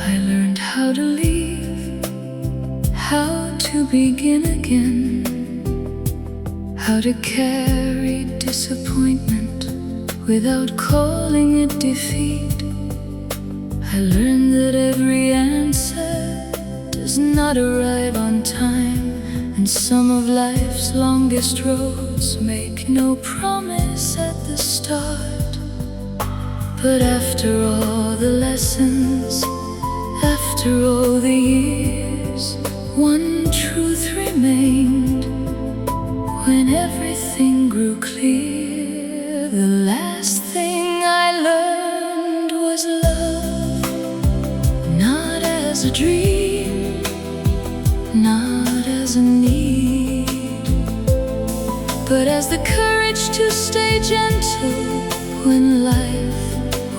I learned how to leave, how to begin again, how to carry disappointment without calling it defeat. I learned that every answer does not arrive on time, and some of life's longest roads make no promise at the start. But after all the lessons, after all the years, one truth remained. When everything grew clear, the last thing I learned was love. Not as a dream, not as a need, but as the courage to stay gentle when life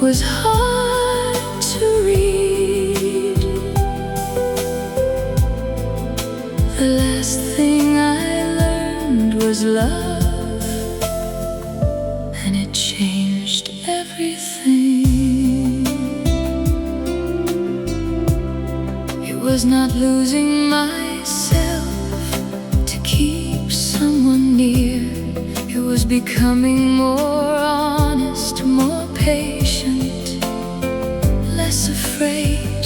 was hard to read. The last thing I learned was love, and it changed everything. It was not losing myself to keep someone near. It was becoming more honest, more patient, less afraid.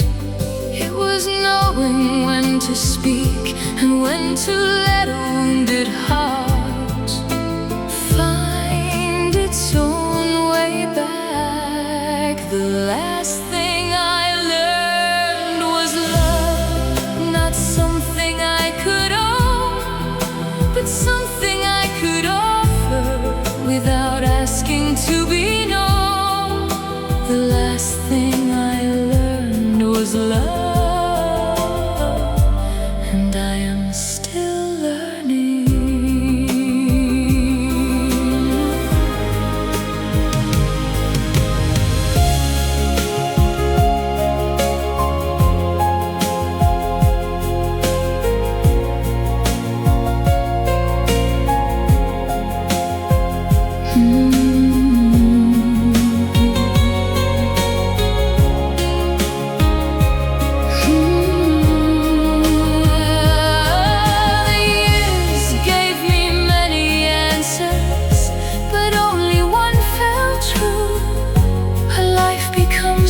It was knowing when to speak and when to let a wounded heart find its own way back. The last thing I learned was love, not something I could own, but something I could offer without asking to be known. The last thing I learned was love, and I am still learning.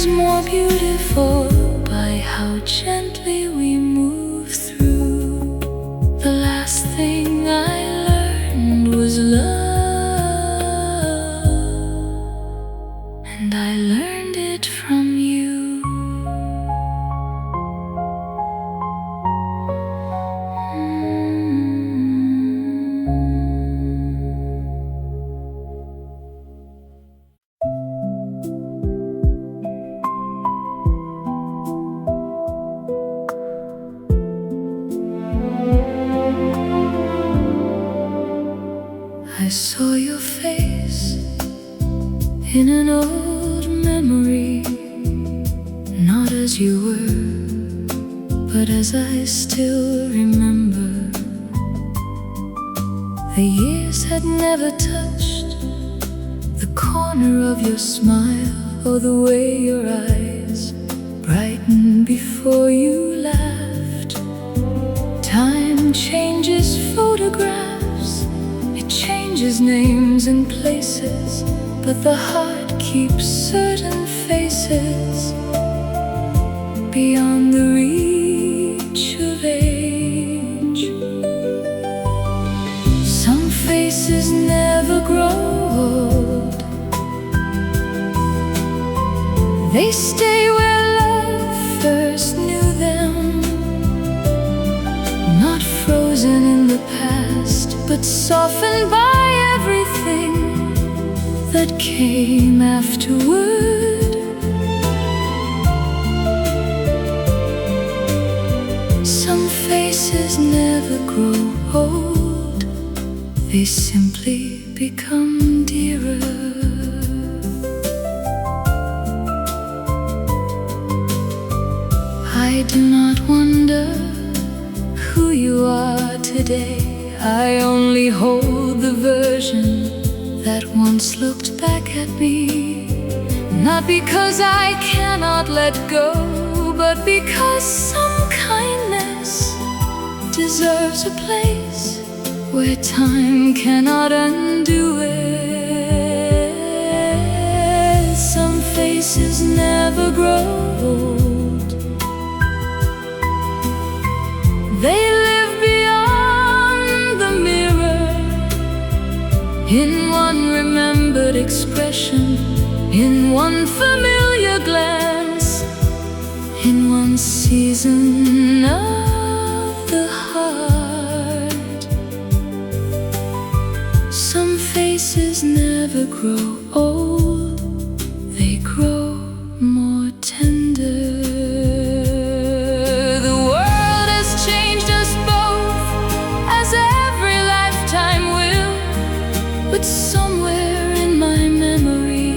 More beautiful by how gently we move through. The last thing I learned was love, and I learned it from you. I saw your face in an old memory, not as you were, but as I still remember. The years had never touched the corner of your smile, or the way your eyes brightened before you laughed. Time changes photographs, it changes names and places, but the heart keeps certain faces beyond the reach of age. Some faces never grow old, they stay where love first knew them, not frozen in the past, but softened by everything that came afterward. Some faces never grow old, they simply become dearer. I do not wonder who you are today. I only hold the version that once looked back at me. Not because I cannot let go, but but because some kindness deserves a place where time cannot undo it. Some faces never grow old. They live beyond the mirror, in one remembered expression, in one familiar glance, in one season of the heart. Some faces never grow old, they grow more tender. The world has changed us both, as every lifetime will, but somewhere in my memory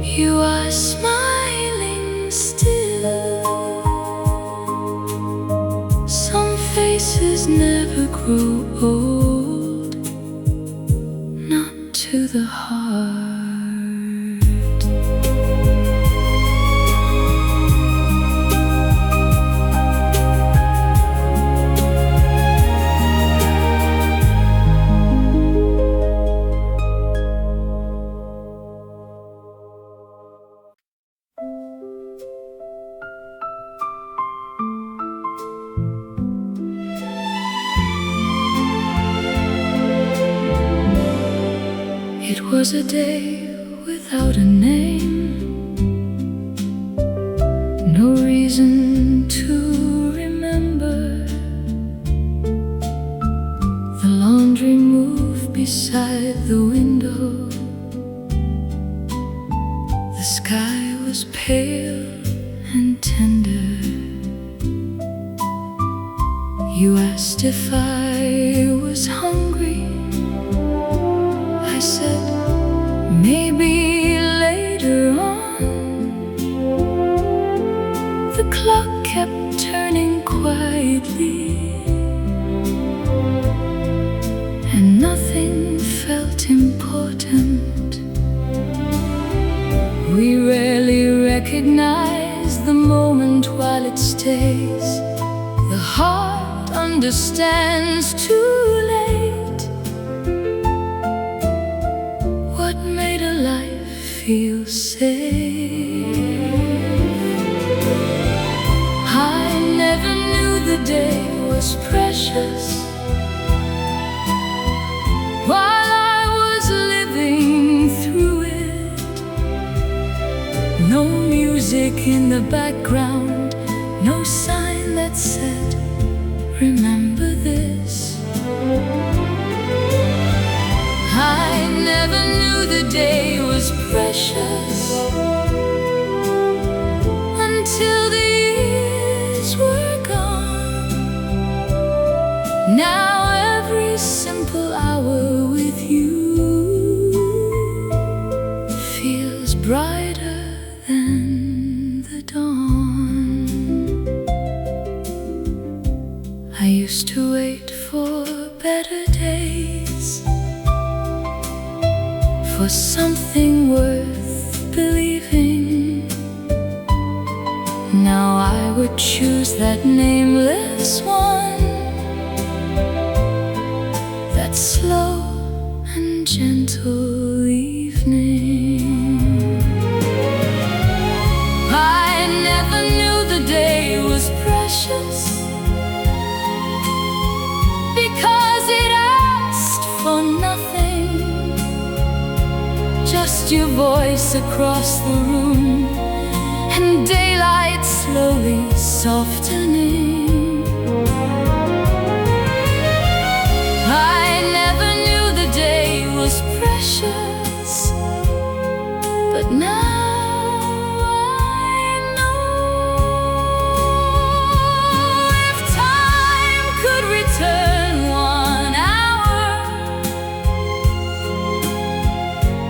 you are smiling still. Some faces never grow old, not to the heart. It was a day without a name, no reason to remember. The laundry moved beside the window. The sky was pale and tender. You asked if I was hungry. I said, maybe later on. The clock kept turning quietly, and nothing felt important. We rarely recognize the moment while it stays. The heart understands too late what made a life feel safe. I never knew the day was precious while I was living through it. No music in the background, no sign that said, remember this. I never knew the day was precious until the years were gone. Now every simple hour with you feels brighter than the dawn. I used to wait for better days, for something worth believing. Now I would choose that nameless one, that slow and gentle evening. I never knew the day was precious because it asked for nothing, just your voice across the room and daylight slowly softening. I never knew the day was precious, but now I know. If time could return 1 hour,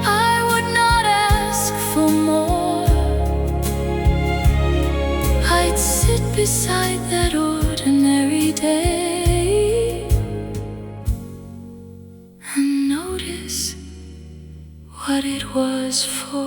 I would not ask for more. I'd sit beside that ordinary day and notice what it was for.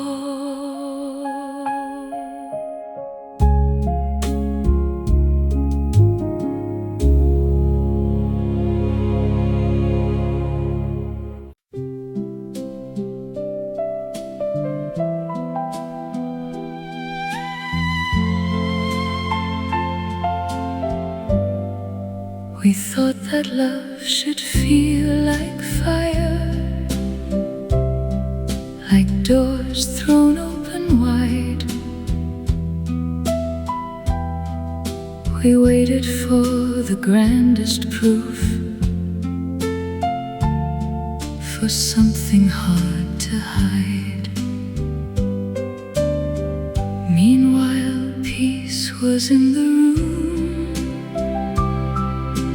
We thought that love should feel like fire, like doors thrown open wide. We waited for the grandest proof, for something hard to hide. Meanwhile, peace was in the room,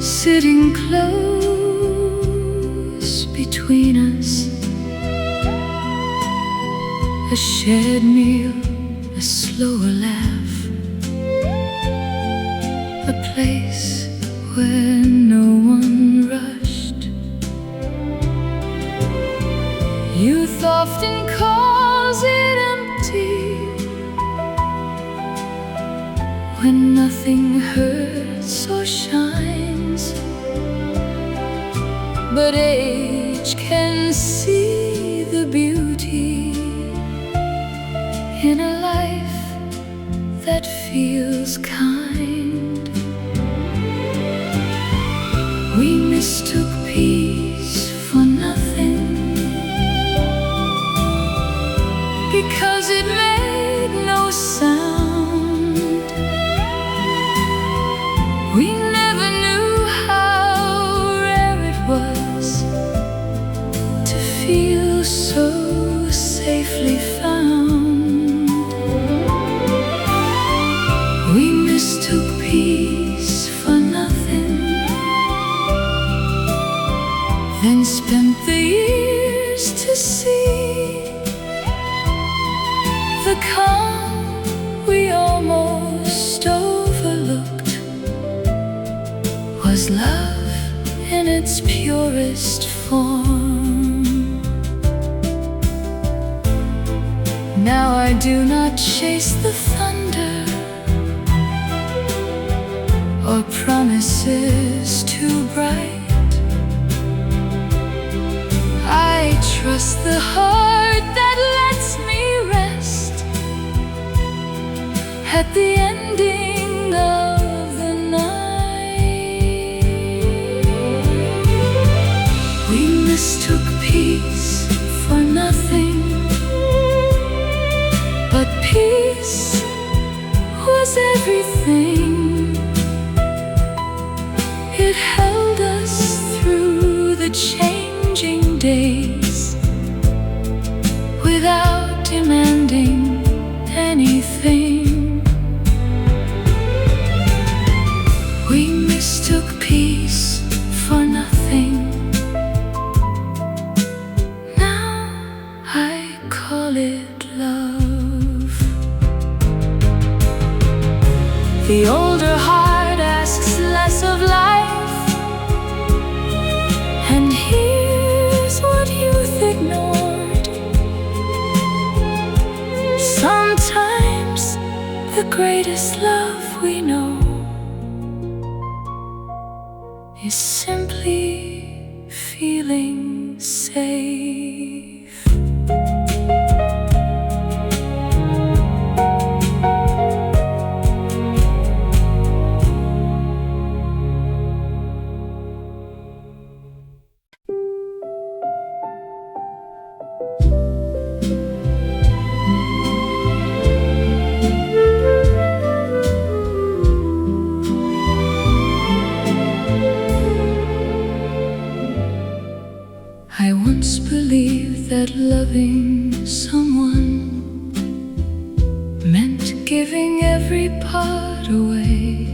sitting close between us. A shared meal, a slower laugh, a place where no one rushed. Youth often calls it empty, when nothing hurts or shines. But age can see the beauty in a life that feels kind. We mistook peace for nothing, because it made no sound. We never knew how rare it was to feel so safely found. We mistook peace for nothing, then spent the years to see the calm we almost overlooked was love in its purest form. Now I do not chase the thunder or promises too bright. I trust the heart that lets me rest at the ending of the night. We mistook peace for nothing, but peace was everything. It held us through the changing days without demanding anything. We mistook peace for nothing. Now I call it love. The older heart asks less of life, and here's what youth ignored. Sometimes the greatest love we know is simply feeling safe. I once believed that loving someone meant giving every part away,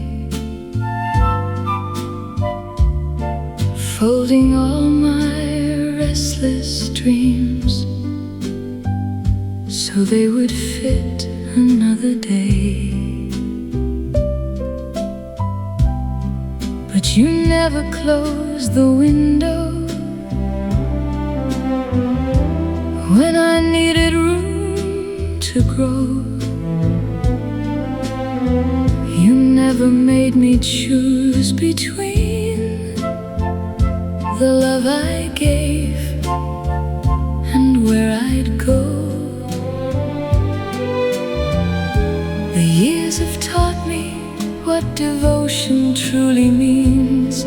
folding all my restless dreams so they would fit another day. But you never closed the window when I needed room to grow. You never made me choose between the love I gave and where I'd go. The years have taught me what devotion truly means,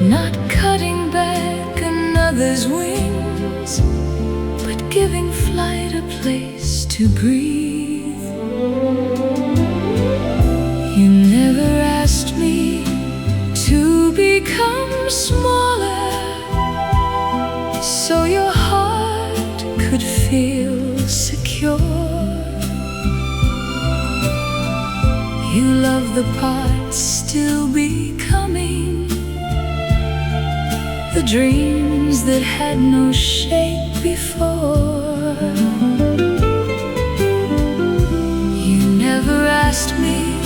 not cutting back another's wings, but giving flight a place to breathe. You never asked me to become smaller, so your heart could feel secure. You love the parts still becoming, the dreams that had no shape before. You never asked me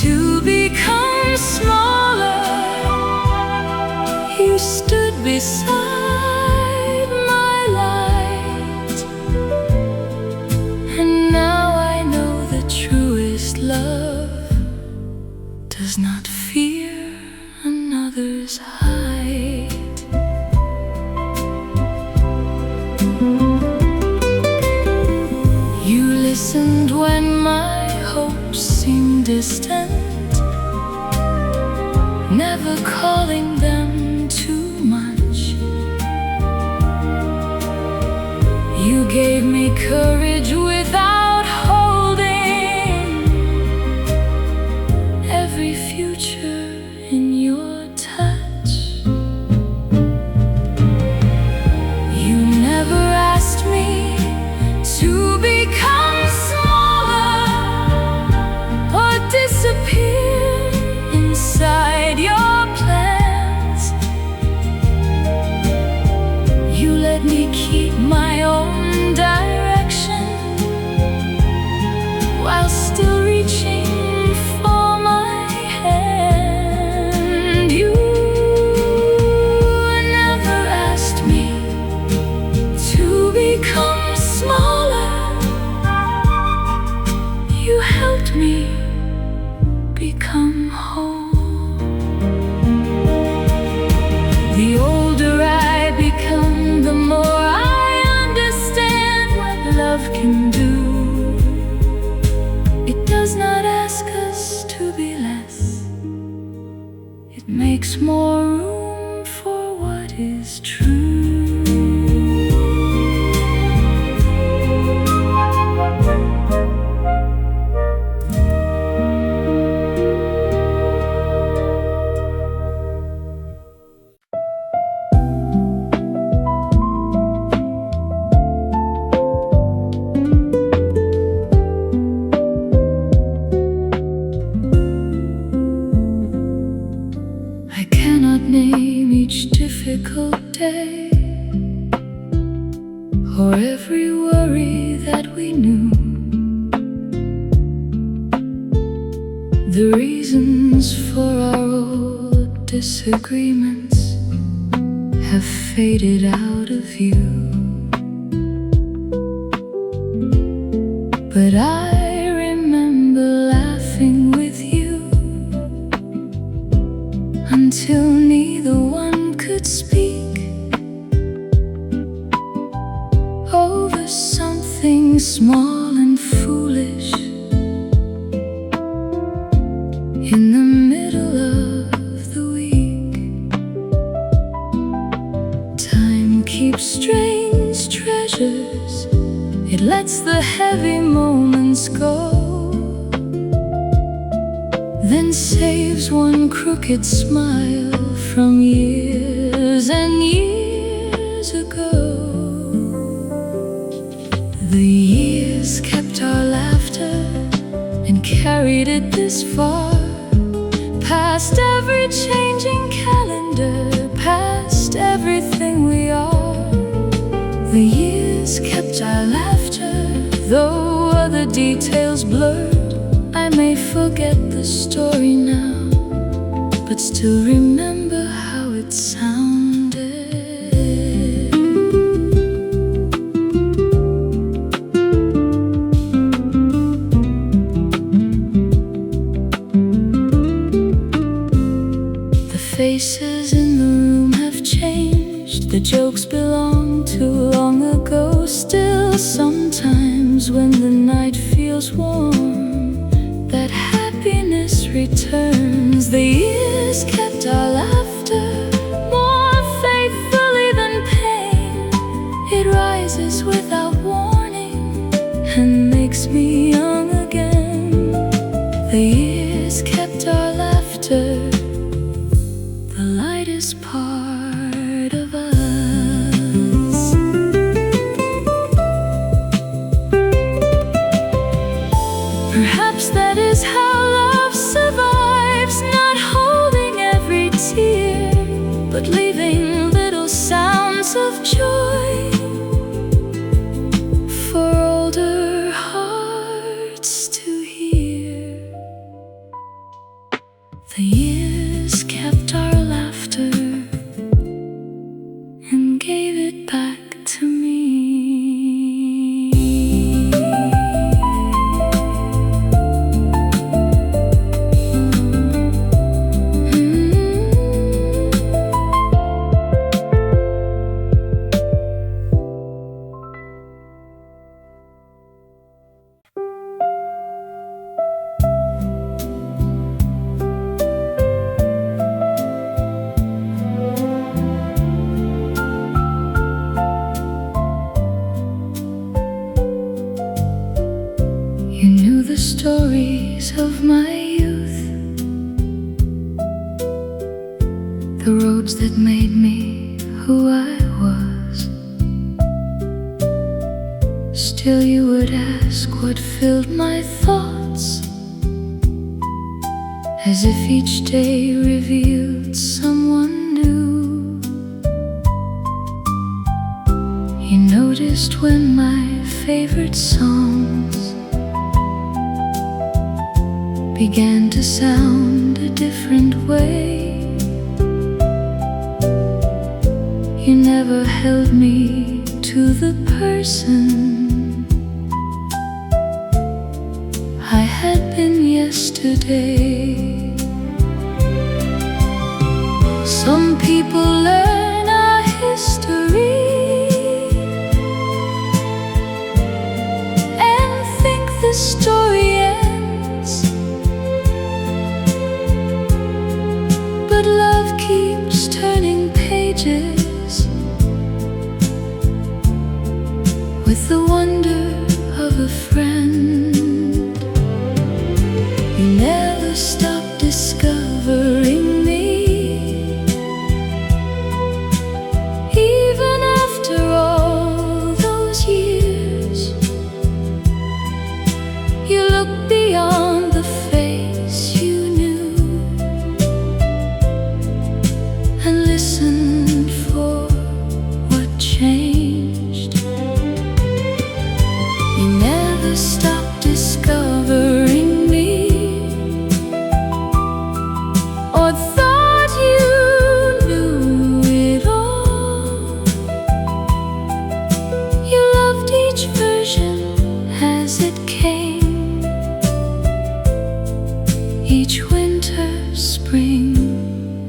to become smaller. You stood beside my light, and now I know the truest love does not fear another's height. You listened when my hopes seemed distant, never calling them too much. You gave me courage without holding every future in your touch. You never asked me to become smaller or disappear inside your plans. You let me keep my own direction while still reaching for my hand. You never asked me to become smaller. You helped me become whole. The older I become, the more I understand what love can do. It does not ask us to be less, it makes more room for what is true. I cannot name each difficult day or every worry that we knew. The reasons for our old disagreements have faded out of view, but I remember laughing with you until neither one could speak over something small and foolish. In the middle of the week, time keeps strange treasures. It lets the heavy moments go, then saves one crooked smile from years and years ago. The years kept our laughter and carried it this far, past every changing calendar, past everything we are. The years kept our laughter, though other details blurred. I may forget the story now, but still remember how it sounded. The faces in the room have changed, the jokes belong too long ago. Still, sometimes when the night feels warm, that happiness years returns. The years kept our laughter more faithfully than pain. It rises without warning and makes me young again. The years kept our laughter, the lightest part of us. Perhaps that is how love survives, not holding every tear, but leaving little sounds of joy for older hearts to hear. The years kept our laughter and gave it back to me. You knew the stories of my youth, the roads that made me who I was. Still you would ask what filled my thoughts, as if each day revealed someone new. You noticed when my favorite songs began to sound a different way. You never held me to the person I had been yesterday. Some people learn our history and think the story ends, but love keeps turning pages with the wonder of a friend. You never stop discovering me, even after all those years. You look beyond the face you knew and listened for what changed. You never stopped discovering me, or thought you knew it all. You loved each version as it came, each winter, spring,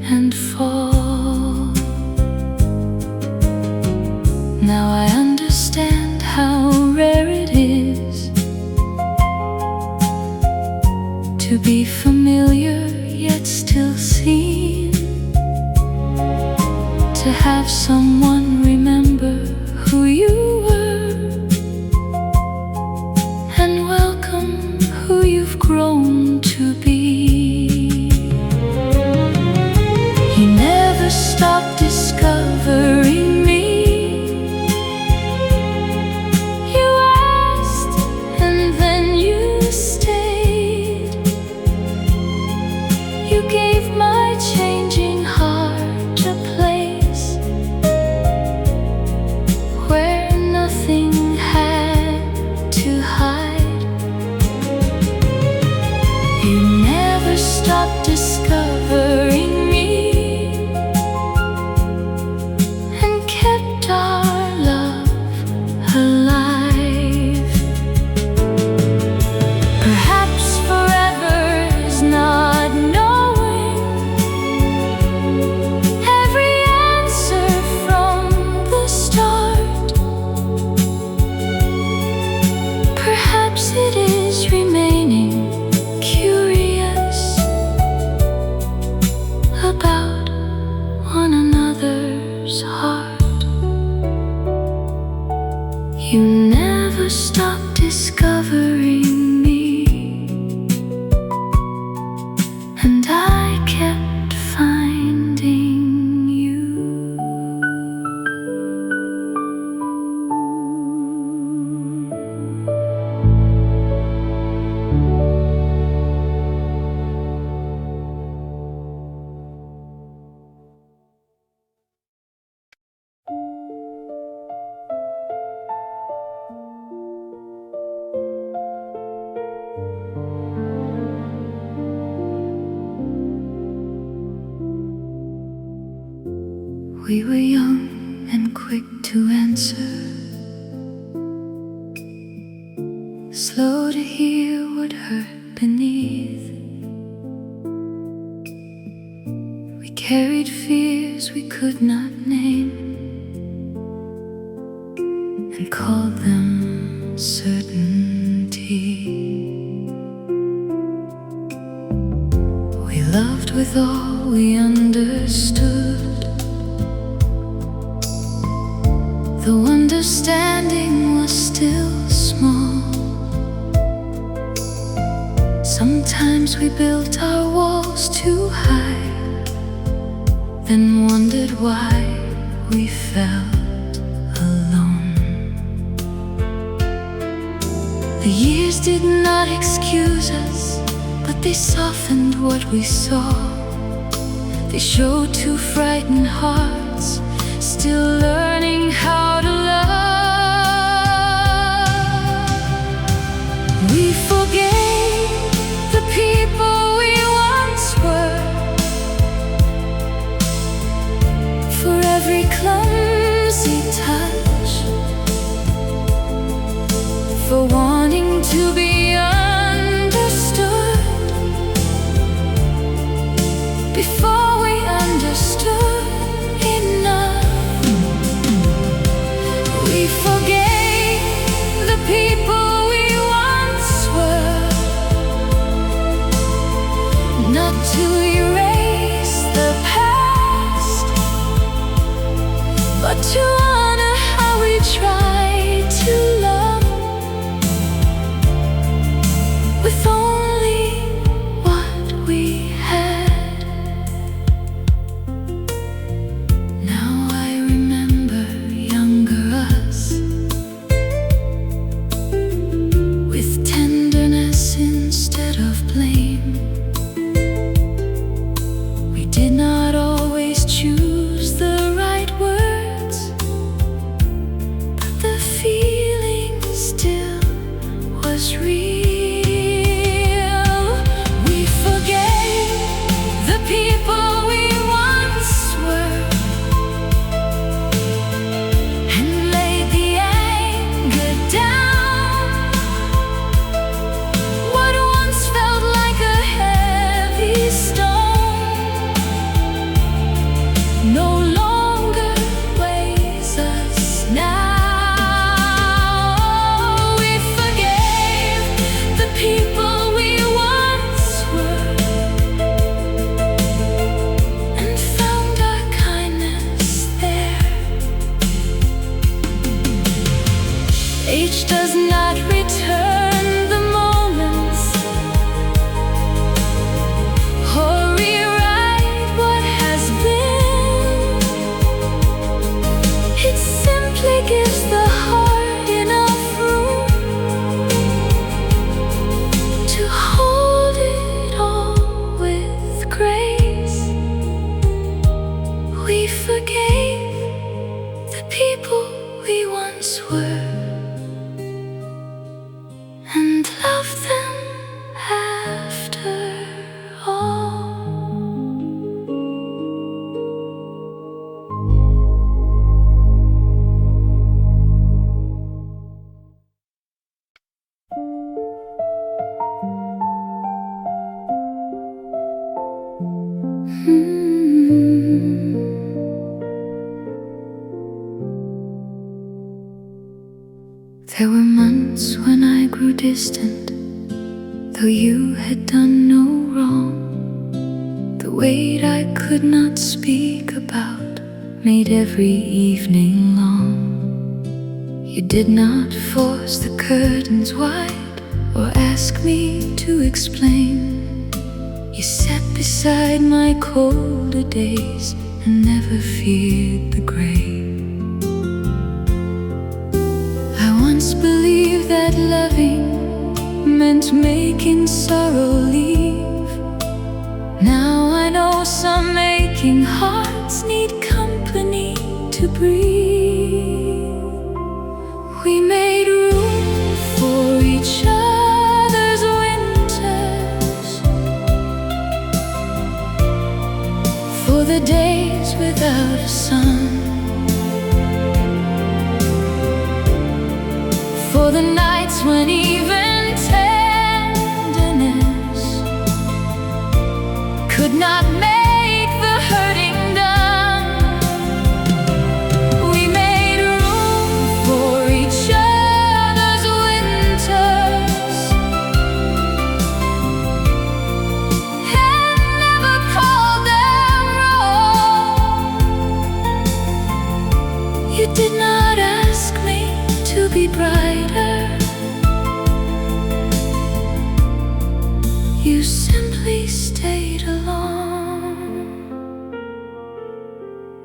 and fall. Now I understand how rare it is to be familiar yet still seen, to have someone remember who you were and welcome who you've grown to be. You never stopped discovering me. You asked and then you stayed. You gave my changing heart a place We were young and quick to answer, slow to hear what hurt beneath. We carried fears we could not name and called them certainty. We loved with all we understood, though understanding was still small. Sometimes we built our walls too high, then wondered why we felt alone. The years did not excuse us, but they softened what we saw. They showed two frightened hearts, still learning how to love. We forgave the people we once were, for every clumsy touch, for wanting to be understood before we understood enough. We forgave the people we once were, not to erase the past, but to honor how we tried to love with only what we had. Now I remember younger us, with tenderness instead of blame. We did not always choose the right words, but the feeling still was real. We forgave the people we once were, and laid the anger down. What once felt like a heavy stone no longer weighs us now. We forgave the people we once were, and found our kindness there. Age does not return the moments or rewrite what has been. It simply gives the heart enough room to hold it all with grace. We forgave the people we once were, and loved them after all. There were months when I grew distant, though you had done no wrong. The weight I could not speak about made every evening long. You did not force the curtains wide or ask me to explain. You sat beside my colder days and never feared the gray. I once believed that loving meant making sorrow leave. Now I know some aching hearts need company to breathe. We made room for each other's winters, for the days without a sun. For the nights when even tenderness could not make the hurting done. We made room for each other's winters and never called them wrong. You did not ask me to be brighter. You simply stayed along.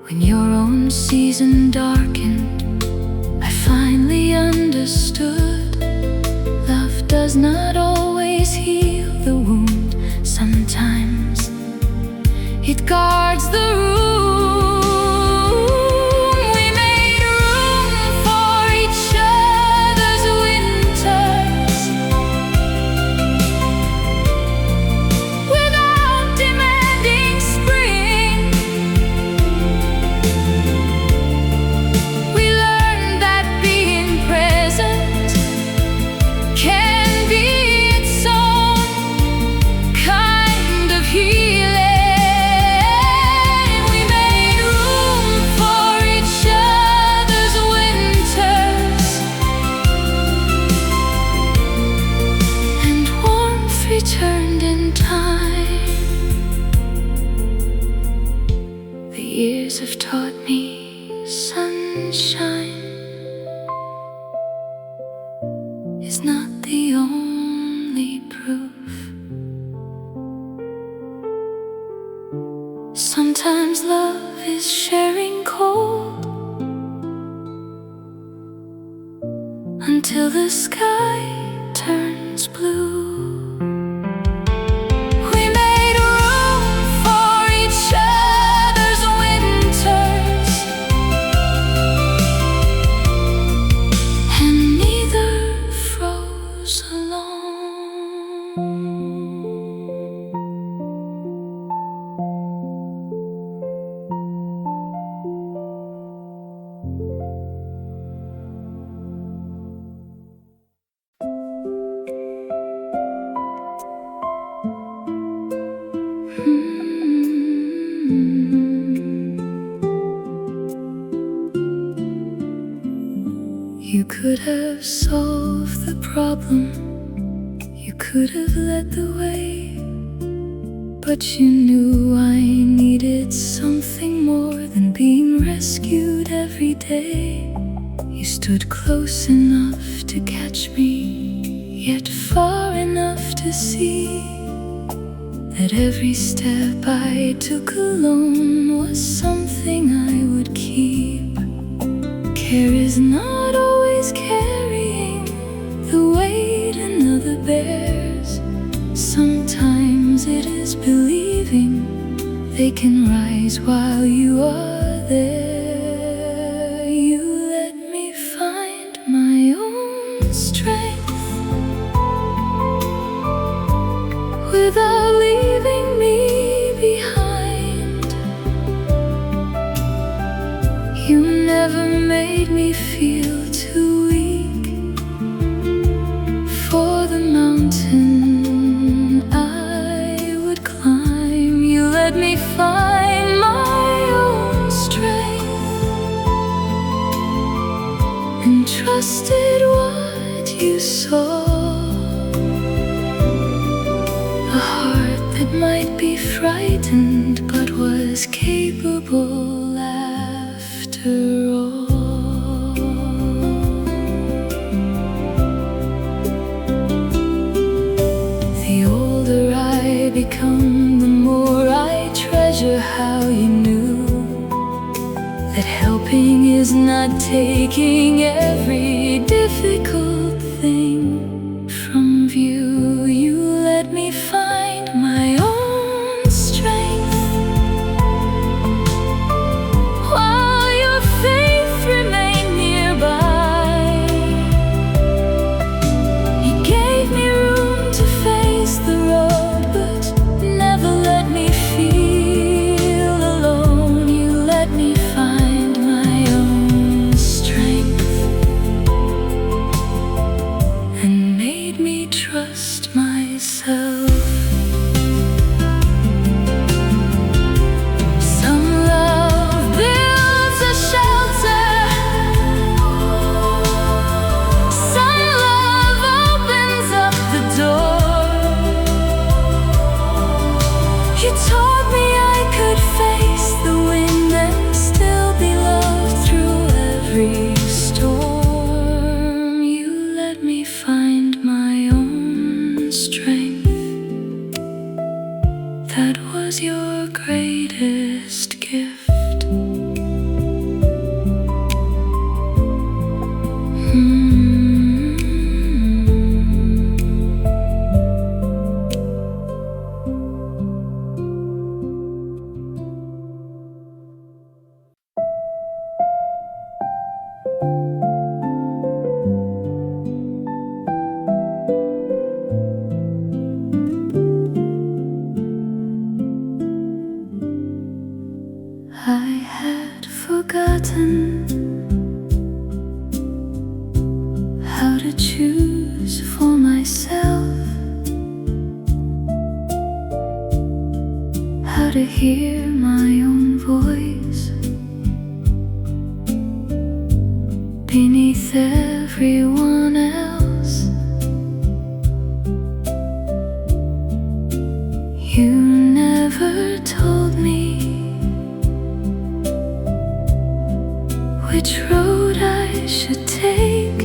When your own season darkened, I finally understood. Love does not always heal the wound. Sometimes it guards the room. We made room for each other's winters without demanding spring. We learned that being present can be its own kind of healing. We made room for each other's winters, and warmth returned in time. The years have taught me sunshine is not the only proof. Sometimes love is sharing cold until the sky turns blue. We made room for each other's winters, and neither froze alone. You could have solved the problem, you could have led the way, but you knew I needed something more than being rescued every day. You stood close enough to catch me, yet far enough to see that every step I took alone was something I would keep. Care is not always carrying the weight another bears. Sometimes it is believing they can rise while you are there. You let me find my own strength without leaving me behind. You never made me feel too weak for the mountain I would climb. You let me find my own strength and trusted what you saw. A heart that might be frightened but was capable after all. The older I become, the more I treasure how you knew that helping is not taking every difficult thing from view. You let me find my own strength while your faith remained nearby. You gave me room to face the road, but never let me feel alone. You You told me I could face the wind and still be loved through every storm. You let me find my own strength. That was your greatest gift. I had forgotten how to choose for myself, how to hear my own voice beneath everyone else. You never told me which road I should take.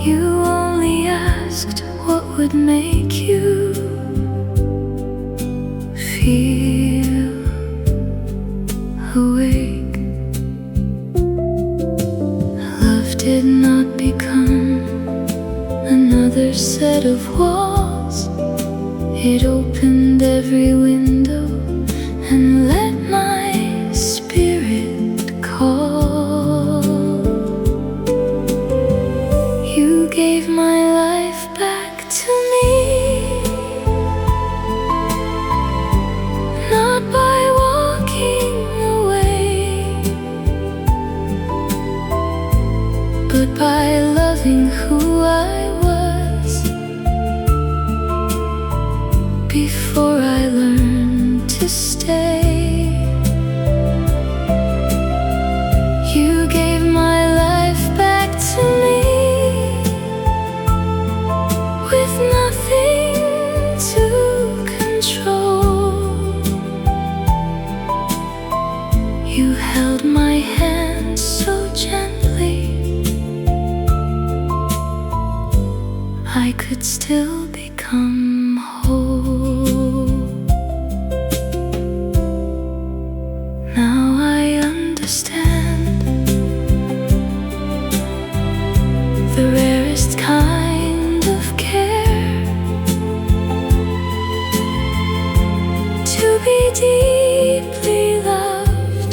You only asked what would make you feel awake. Love did not become another set of walls. It opened every window and let my spirit call. You gave my life back to me, not by walking away, but by loving who I was before I learned to stay. You gave my life back to me with nothing to control. You held my hand so gently, I could still become whole. Now I understand the rarest kind of care, to be deeply loved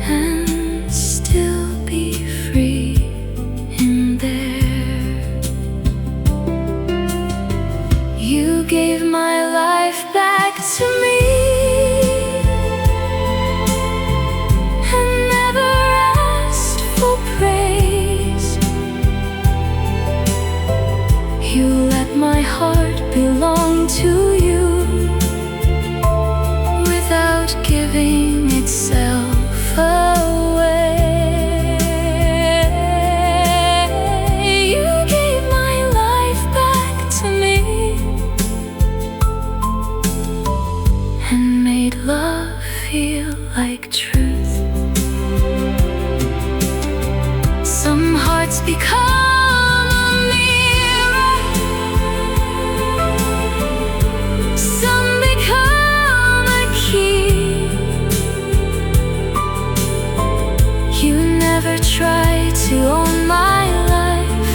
and still be free in there. You gave my life back to me and never asked for praise. You let my heart belong to you without giving itself away. You gave my life back to me and made love feel like truth. Some hearts become a mirror, some become a key. You never tried to own my life,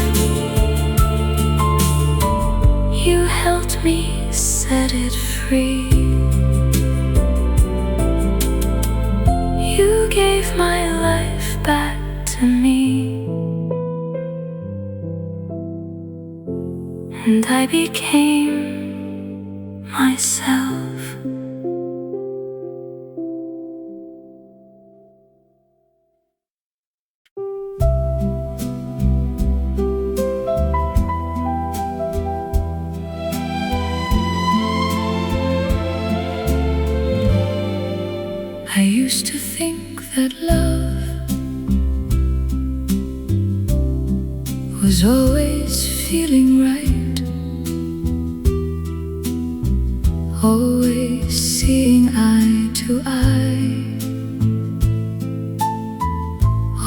you helped me set it free. You gave my life back to me, and I became myself. I used to think that love was always feeling right, always seeing eye to eye,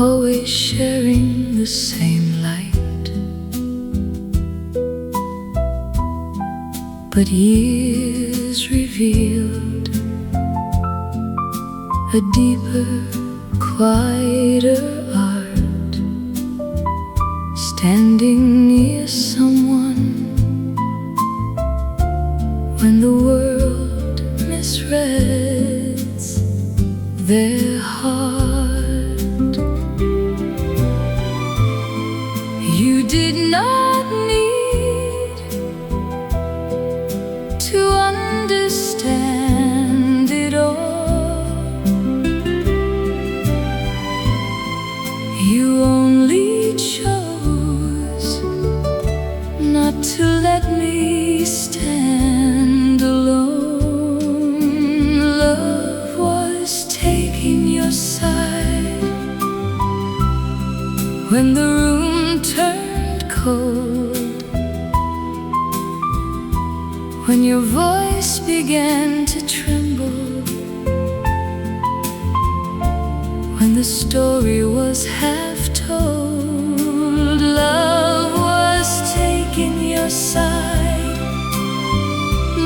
always sharing the same light. But years revealed a deeper, quieter art, standing near someone when the world misreads their heart. You did not need to understand it all. You only chose not to let me stand alone. Love was taking your side when the room turned cold, when your voice began to tremble, when the story was half told. Love was taking your side,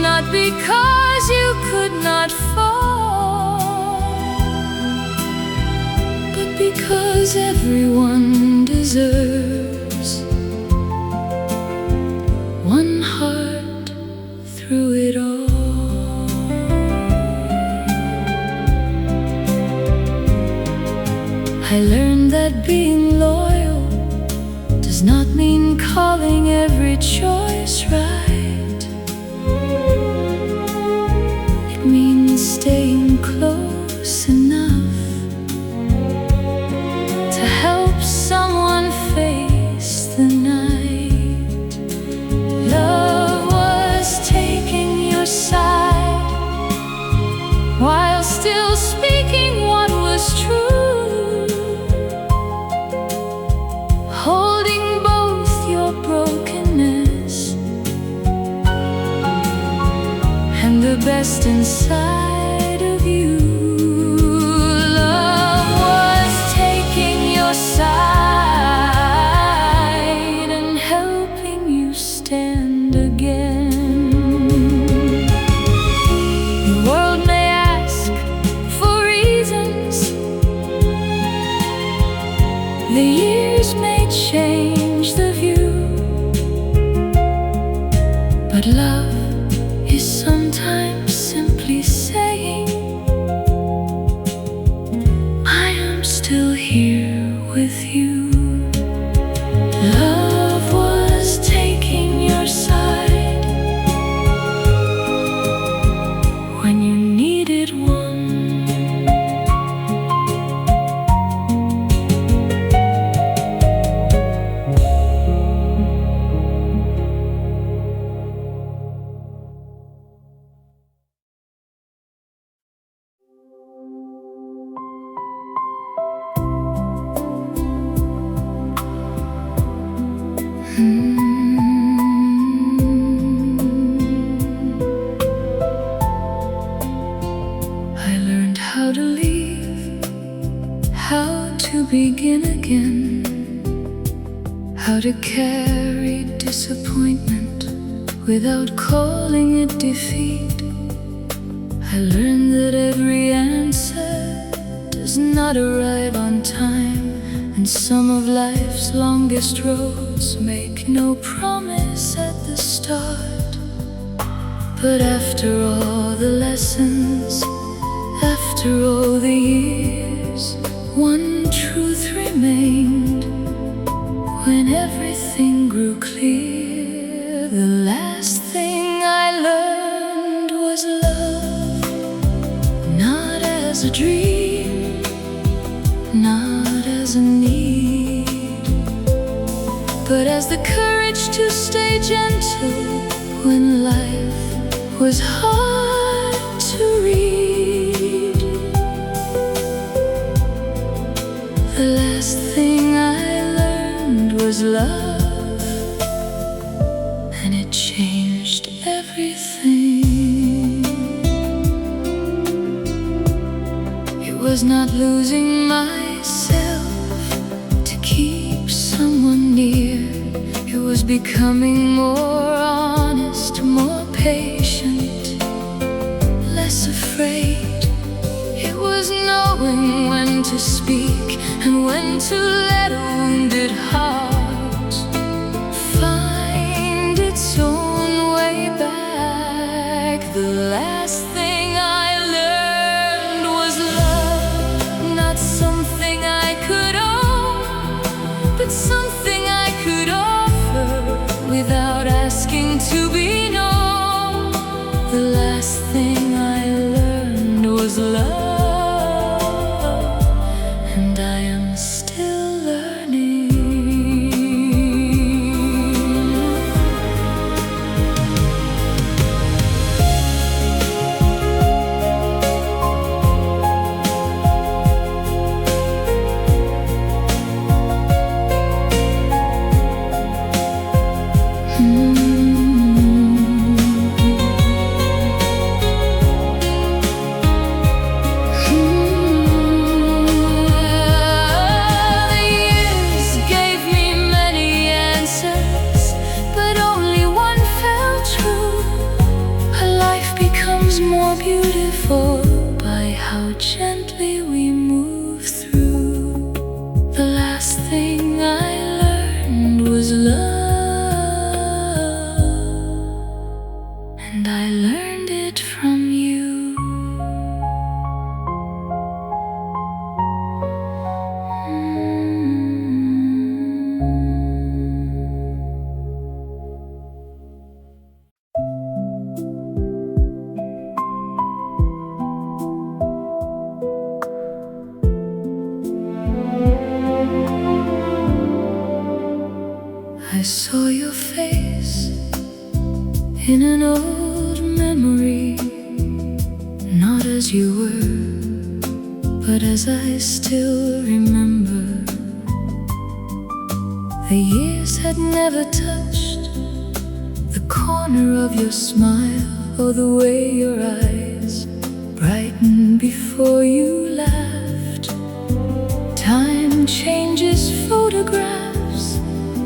not because you could not fall, but because everyone deserves one heart through it all. I learned that being loyal does not mean calling every choice right. It means staying close enough to help someone face the night. Love was taking your side while still speaking what was true, holding both your brokenness and the best inside of you. Love was taking your side and helping you stand again. The world may ask for reasons, the years may change the view, but love is sometimes simply saying, I am still here with you. Love was taking your side when you needed one. I learned how to leave, how to begin again, how to carry disappointment without calling it defeat. I learned that every answer does not arrive on time, and some of life's longest roads make no promise at the start. But after all the lessons, after all the years, one truth remained. When everything grew clear, the last thing I learned was love, not as a dream, not as a need, but as the courage to stay gentle when life was hard to read. The last thing I learned was love, and it changed everything. was not losing myself to keep someone near. It was becoming more honest, more patient, less afraid. It was knowing when to speak and when to let a wounded heart find its own way back. The last thing I learned was love, not something I could own, but something I could offer without asking to be known. The last thing I learned was love. I saw your face in an old memory, not as you were, but as I still remember. The years had never touched the corner of your smile or the way your eyes brightened before you laughed. Time changes photographs,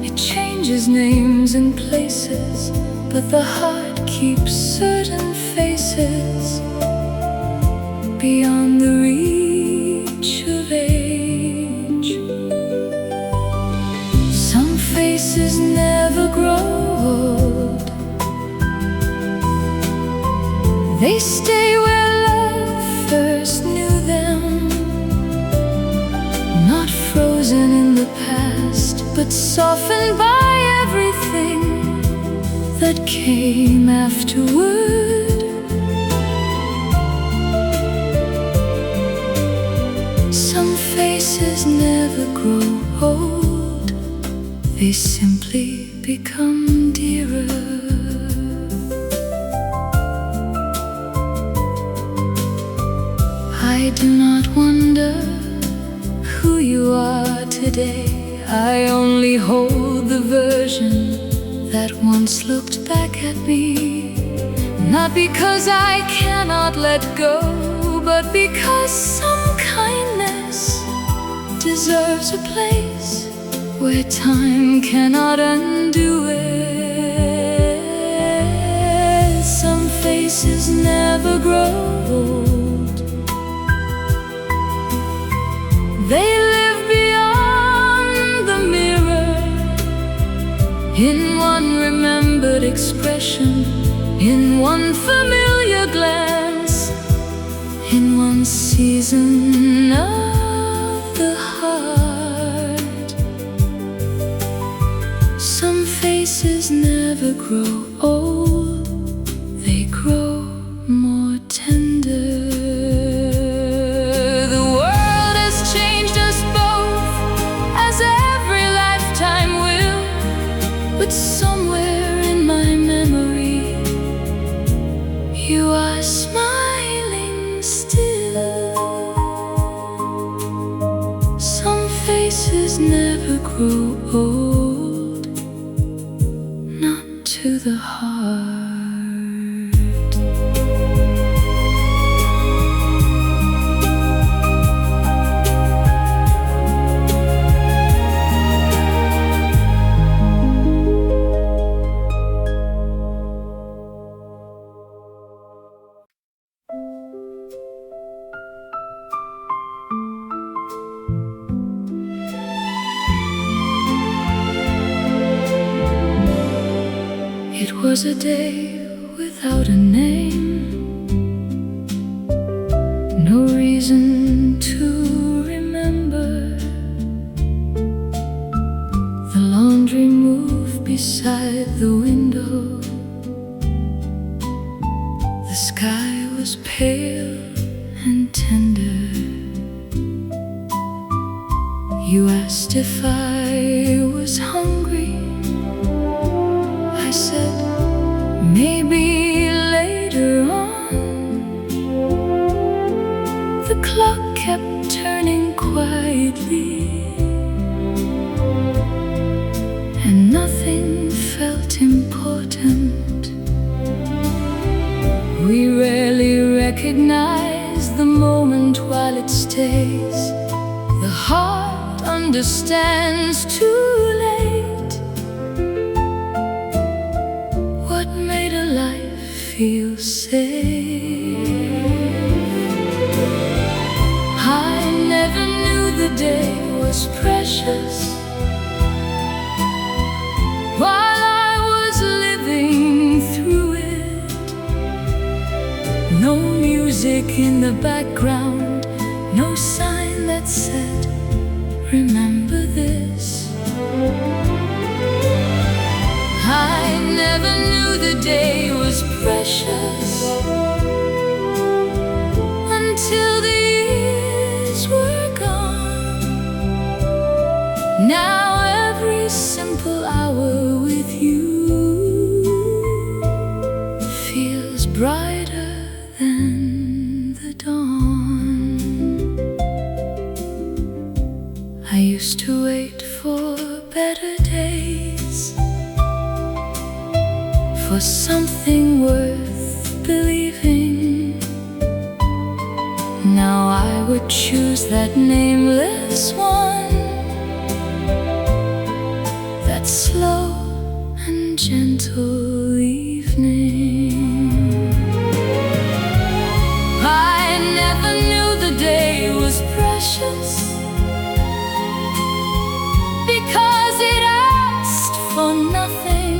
it changes names and places, but the heart keeps certain faces beyond the reach of age. Some faces never grow old, they stay where love first knew them, not frozen in the past, but softened by everything that came afterward. Some faces never grow old, they simply become dearer. I do not wonder who you are today. I only hold the version that once looked back at me, not because I cannot let go, but because some kindness deserves a place where time cannot undo it. Some faces never grow old, they live beyond the mirror, in one remembered expression, in one familiar glance, in one season of the heart. Some faces never grow old, they grow more tender. The world has changed us both, as every lifetime will, but somewhere in my memory you are smiling still. Some faces never grow old, not to the heart. was a day without a name, no reason to remember. The laundry moved beside the window. The sky was pale and tender. You asked if I was hungry. I said, maybe later on. The clock kept turning quietly, and nothing felt important. We rarely recognize the moment while it stays. The heart understands too late what made a life feel safe. I never knew the day was precious while I was living through it. No music in the background, no sign that said, remember this. I never knew the day was precious until the years were gone. Now every simple hour with you feels brighter than the dawn. I used to wait for better days, for something worth believing. Now I would choose that nameless one, that slow and gentle evening. I never knew the day was precious because it asked for nothing,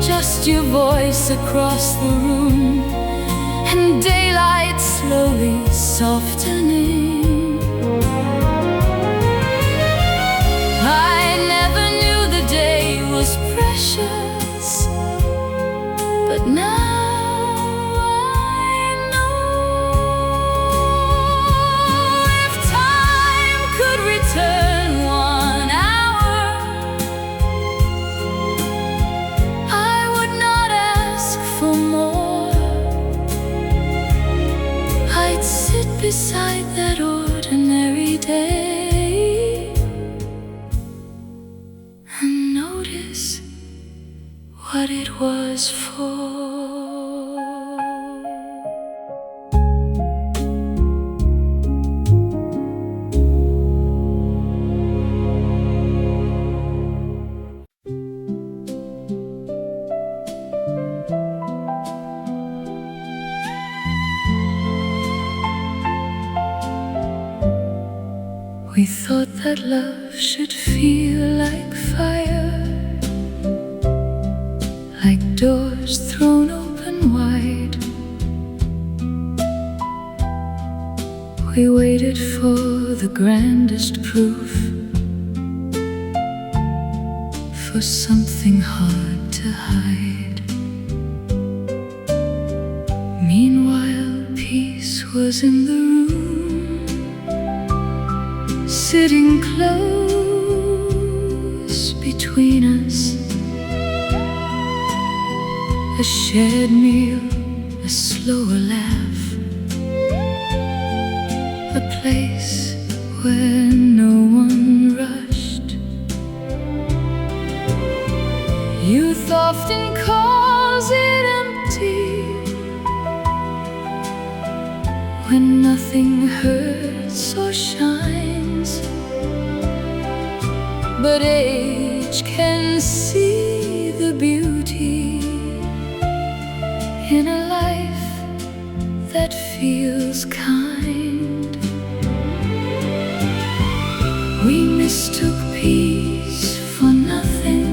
just your voice across the room and daylight slowly softening. I never knew the day was precious, but now I know. If time could return 1 hour, I would not ask for more. I'd sit beside that ordinary day and notice what it was for. We thought that love should feel like fire, like doors thrown open wide. We waited for the grandest proof, for something hard to hide. Meanwhile, peace was in the room, sitting close between us. A shared meal, a slower laugh, a place where no one rushed. Youth often calls it empty when nothing hurts or shines, but age can see the beauty in a life that feels kind. We mistook peace for nothing,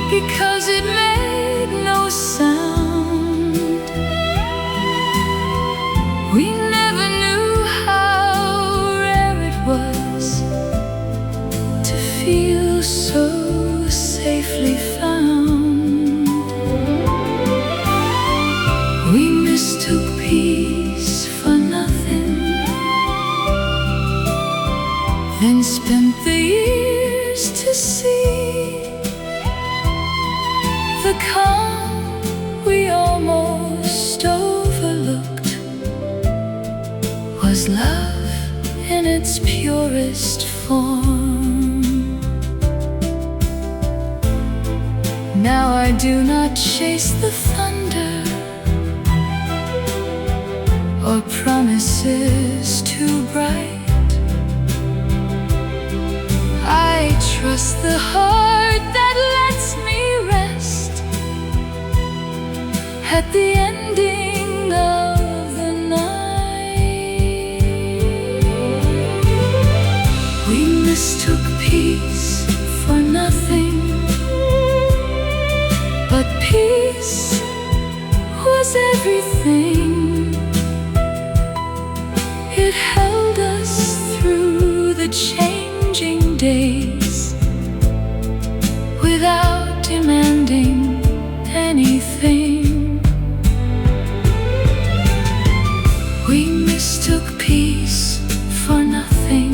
because it made no sound. We never knew how rare it was to feel so safely found. We mistook peace for nothing, then spent the years to see the calm we almost overlooked was love in its purest form. Now I do not chase the thunder or promises too bright. I trust the heart that lets me rest at the ending of the night. We mistook peace for nothing, but peace was everything. It held us through the changing days without demanding anything. We mistook peace for nothing.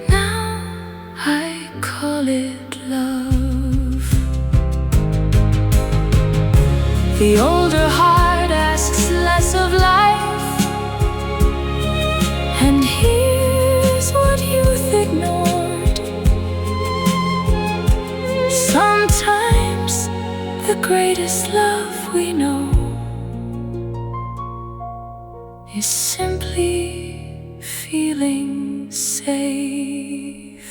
Now I call it love. The older heart asks less of life and hears what youth ignored. Sometimes the greatest love we know is simply feeling safe.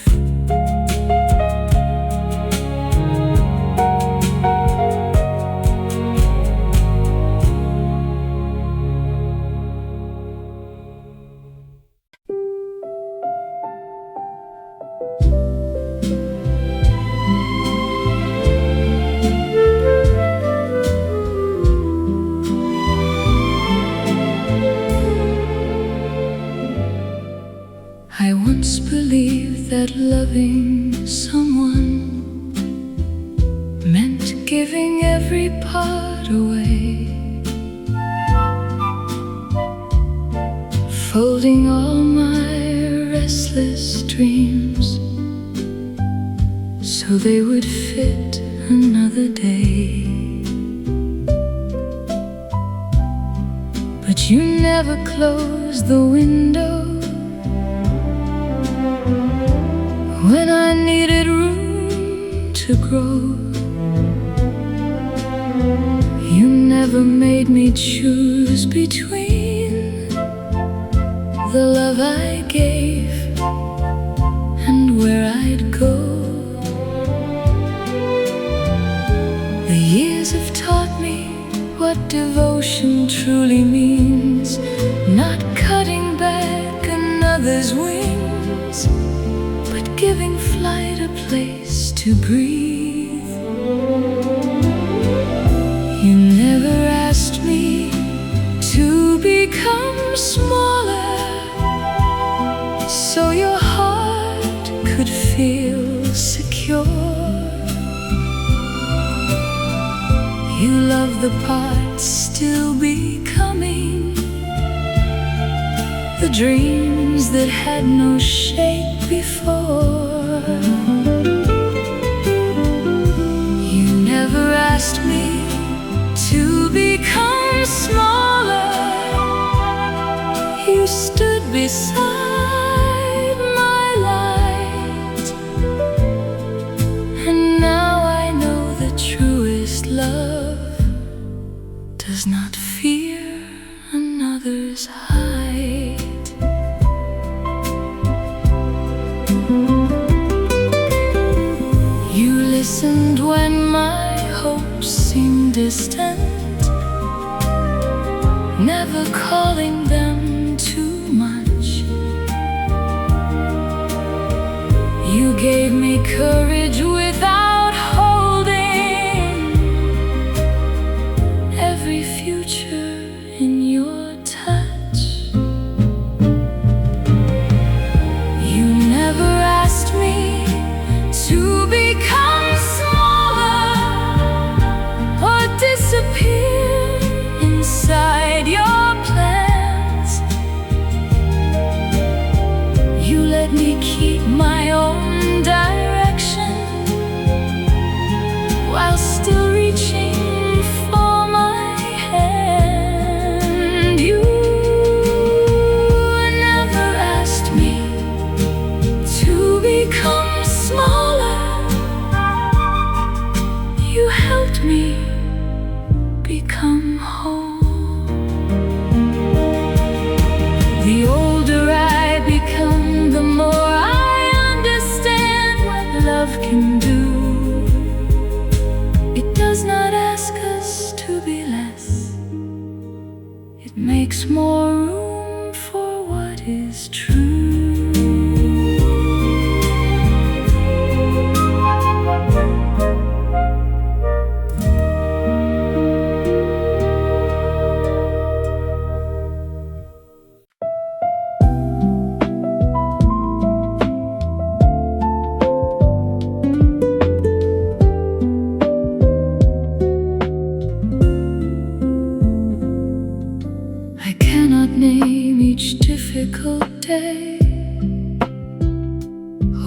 I once believed that loving someone meant giving every part away, folding all my restless dreams so they would fit another day. But you never closed the window when I needed room to grow. You never made me choose between the love I gave and where I'd go. The years have taught me what devotion truly means, not cutting back another's wings, giving flight a place to breathe. You never asked me to become smaller so your heart could feel secure. You love the parts still becoming, the dreams that had no shape before. You never asked me to become smaller. You stood beside my light, and now I know the truest love does not fear another's height. You listened when my hopes seemed distant, never calling them too much. You gave me courage with can do. It does not ask us to be less. It makes more room for what is true. Name each difficult day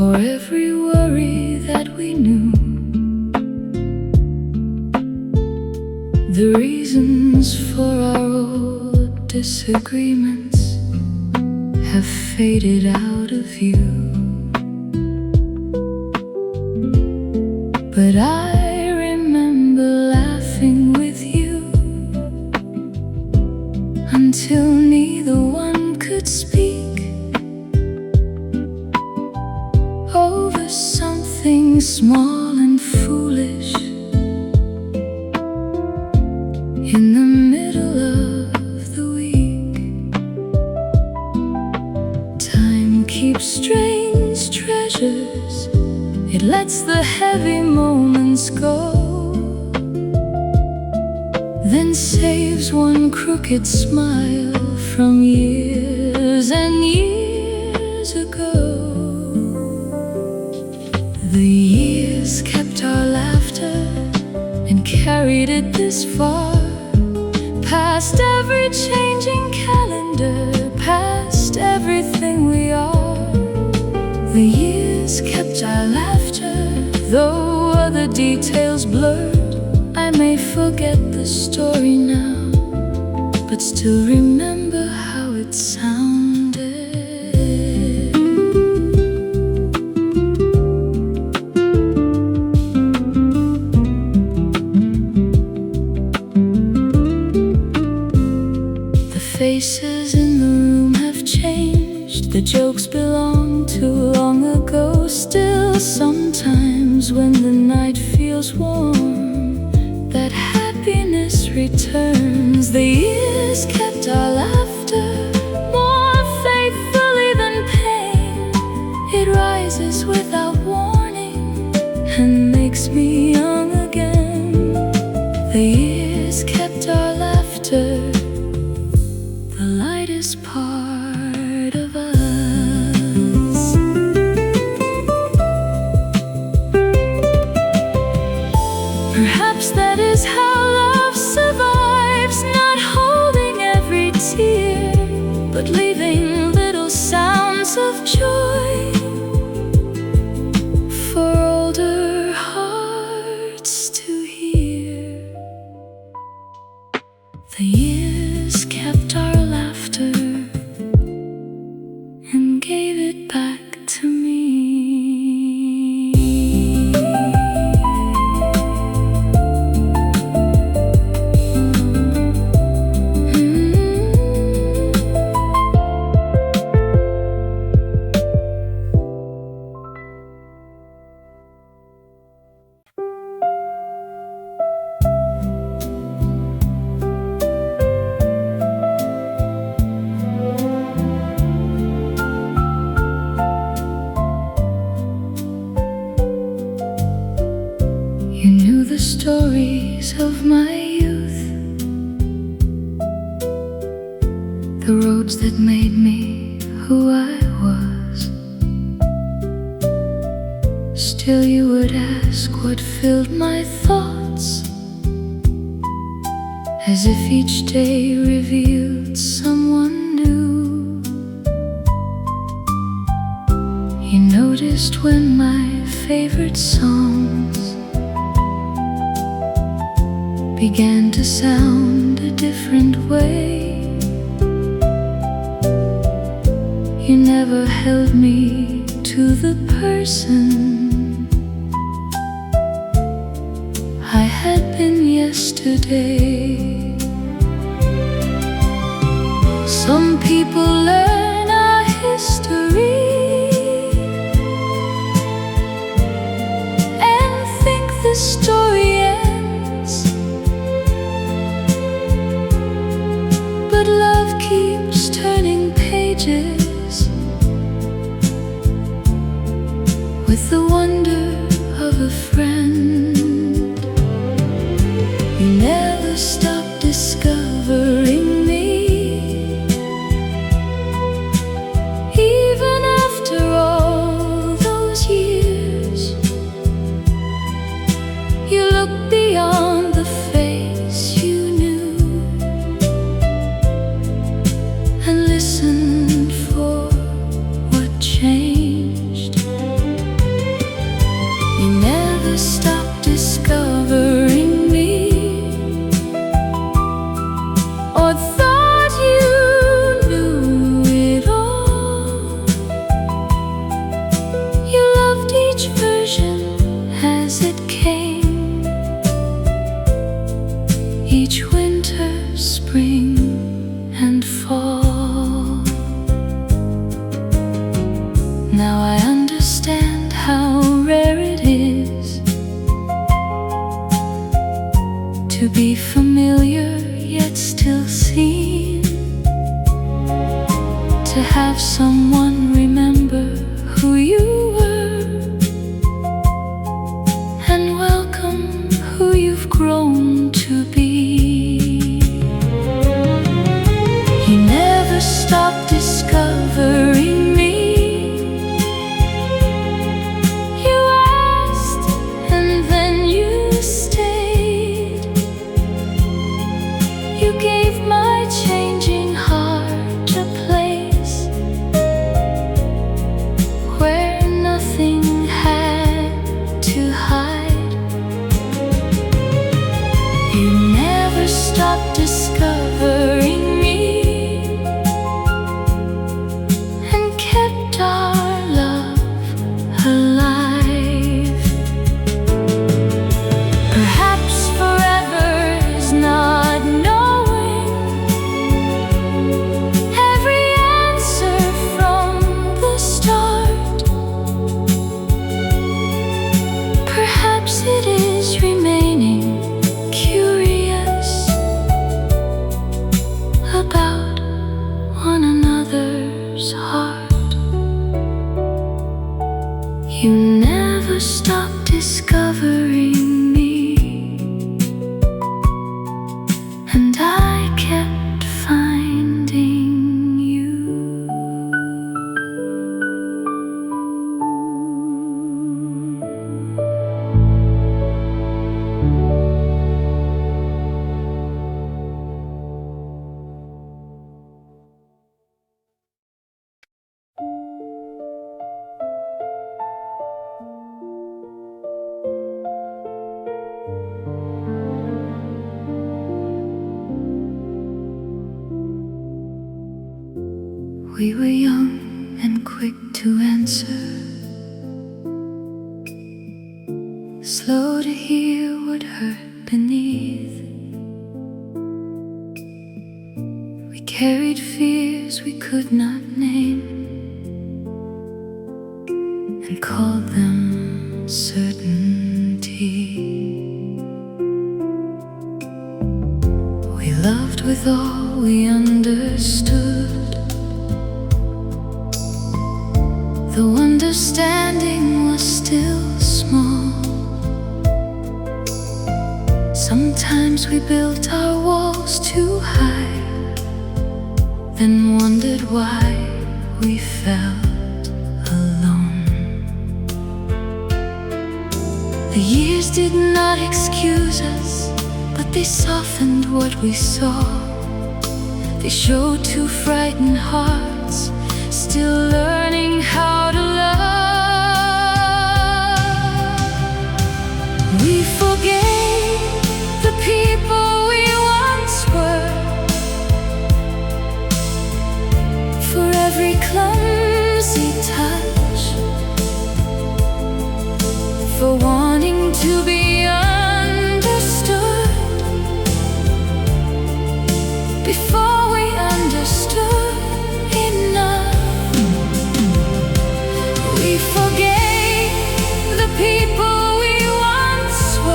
or every worry that we knew. The reasons for our old disagreements have faded out of view. But I remember laughing with you until neither one could speak over something small and foolish. In the middle of the week, time keeps strange treasures. It lets the heavy moments go, then saves one crooked smile from years and years ago. The years kept our laughter and carried it this far, past every changing calendar, past everything we are. The years kept our laughter, though other details blurred. I may forget the story now, but still remember how it sounded. The faces in the room have changed. The jokes belong to long ago. Still, sometimes when the night feels warm, that happiness returns. The years kept our laughter more faithfully than pain. It rises without warning and makes me young again. The years kept our laughter, the lightest part of us. Perhaps that is how love survives, not holding every tear, but leaving little sounds of joy for older hearts to hear. The years kept our laughter and gave it back to me. You knew the stories of my youth, the roads that made me who I was. Still you would ask what filled my thoughts, as if each day revealed someone new. You noticed when my favorite songs began to sound a different way. You never held me to the person I had been yesterday. Some people learn our history the story ends, but love keeps turning pages with the wonder of a friend. You never stop discovering me, even after all those years. You look beyond the face you knew and listen for what changed. You never stop discovering me, or thought you knew it all. You loved each version as it came, each winter, spring, and fall. Now I understand how rare it is to be familiar yet still seen, to have someone remember who you were and welcome who you've grown to be. You never stop discovering me. You asked and then you stayed. You gave my changing heart a place where nothing had to hide. You never stopped discovering me and kept our love alive. Perhaps forever is not knowing every answer from the start. Perhaps it is remaining curious about one another's heart. You never stop discovering me, and I kept finding you. We were young and quick to answer, slow to hear what hurt beneath. We carried fears we could not name and called them certainty. We loved with all we understood, though understanding was still small. Sometimes we built our walls too high, then wondered why we felt alone. The years did not excuse us, but they softened what we saw. They showed two frightened hearts still learning how to love. We forgave the people we once were, for every clumsy touch, for wanting to be understood before we understood enough. We forgave the people we once were,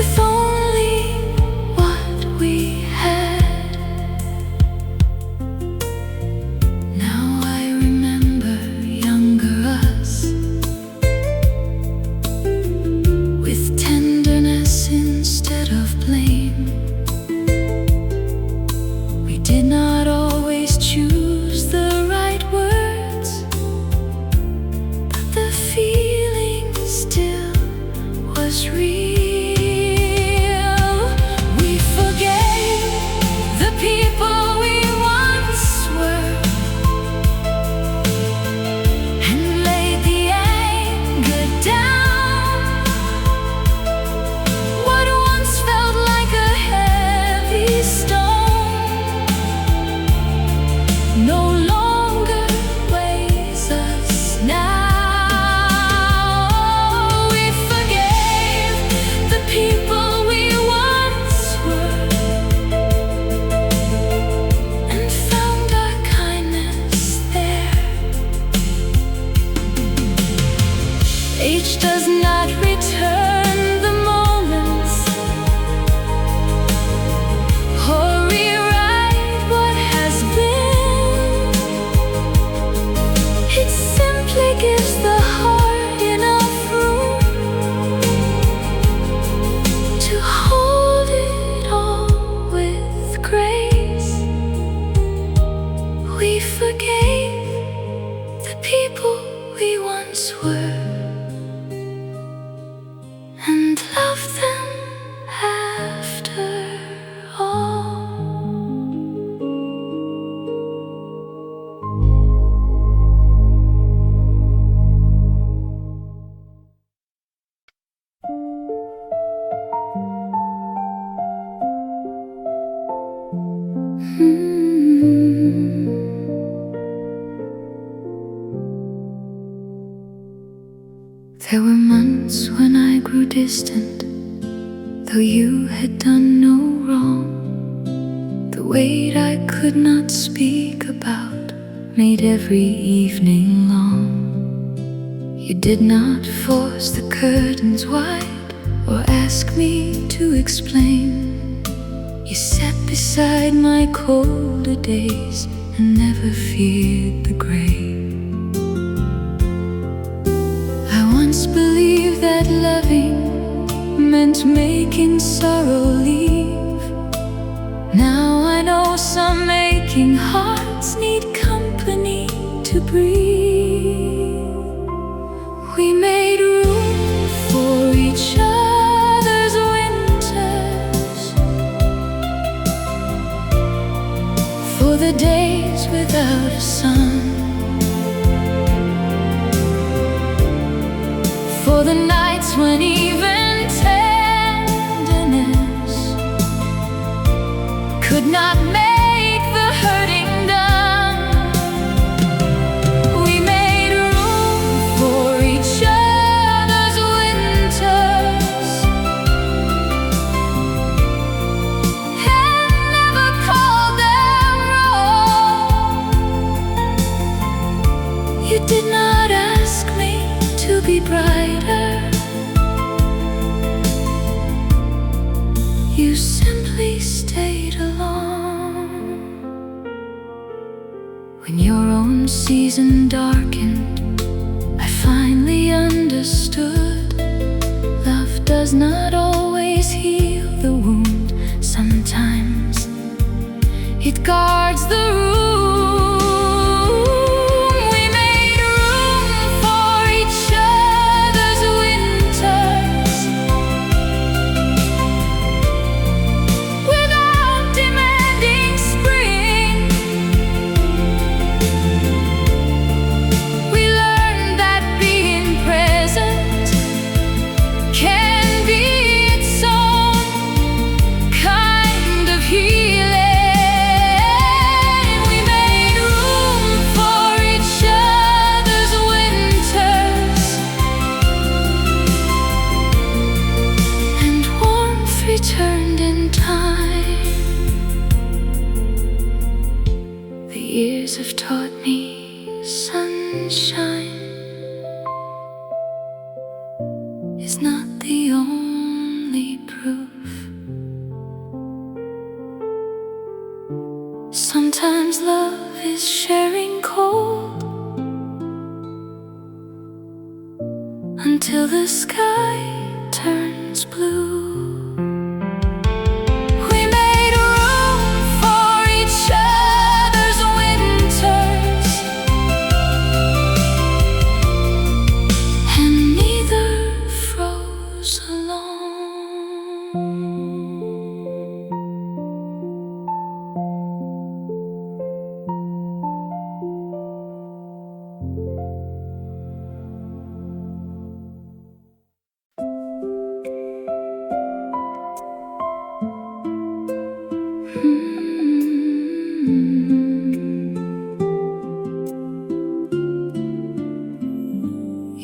with only what we had. Now I remember younger us, with tenderness instead of blame. We did not always choose the right words, but the feeling still was real. We forgave the people we once were, and laid the anger down. What once felt like a heavy stone no longer weighs us now. We forgave the people we once were, and found our kindness there. Age does not return the moments or rewrite what has been. It simply gives the heart enough room to hold it all with grace. We forgave the people we once were, and loved them after all. There were months when I grew distant, though you had done no wrong. The weight I could not speak about made every evening long. You did not force the curtains wide or ask me to explain. You sat beside my colder days and never feared the gray. I once believed that loving meant making sorrow leave. Now I know some aching hearts need company to breathe. We made room for each other's winters, for the days without a sun, for the nights when even tenderness could not make the hurting done. We made room for each other's winters, and never called them wrong. You did not ask me to be brighter. You simply stayed along. When your own season darkened, I finally understood. Love does not always heal the wound. Sometimes it guards the room. We made room for each other's winters, without demanding spring. We learned that being present can be its own kind of healing. till the sky turns blue. We made room for each other's winters, and neither froze alone.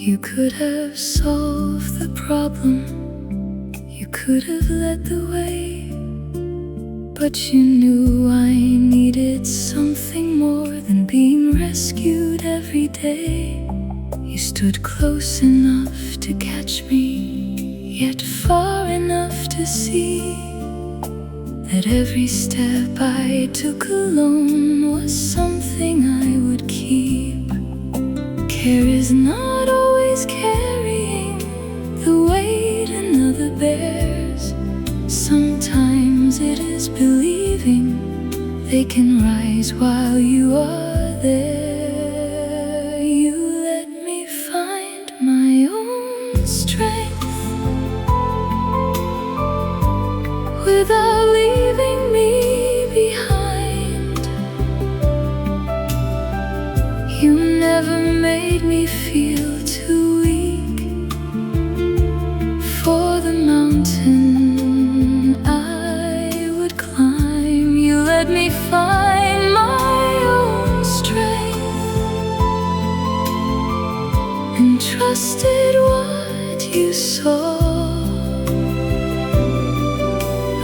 You could have solved the problem, you could have led the way, but you knew I needed something more than being rescued every day. You stood close enough to catch me, yet far enough to see that every step I took alone was something I would keep. Care is not always carrying the weight another bears. Sometimes it is believing they can rise while you are there. You let me find my own strength without leaving me behind. You never made me feel too weak for the mountain I would climb. You let me find my own strength and trusted what you saw.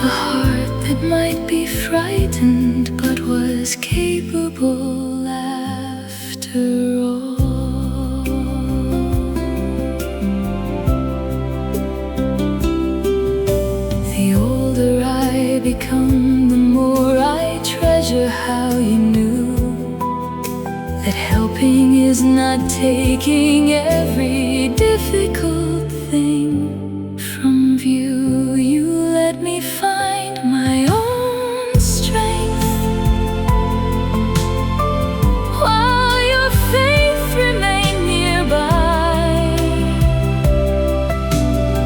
A heart that might be frightened but was capable after all. The older I become, the more I treasure how you knew that helping is not taking every difficult thing from view. You let me find my own strength while your faith remained nearby.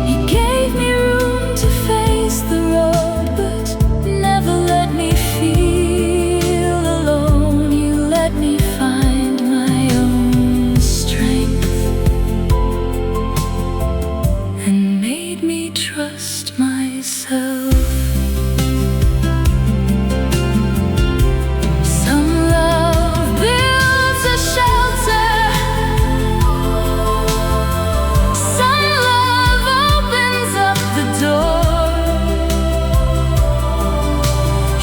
You gave me room to face the road, but never let me feel alone. You let me find my own strength and made me trust myself. Some love builds a shelter, some love opens up the door.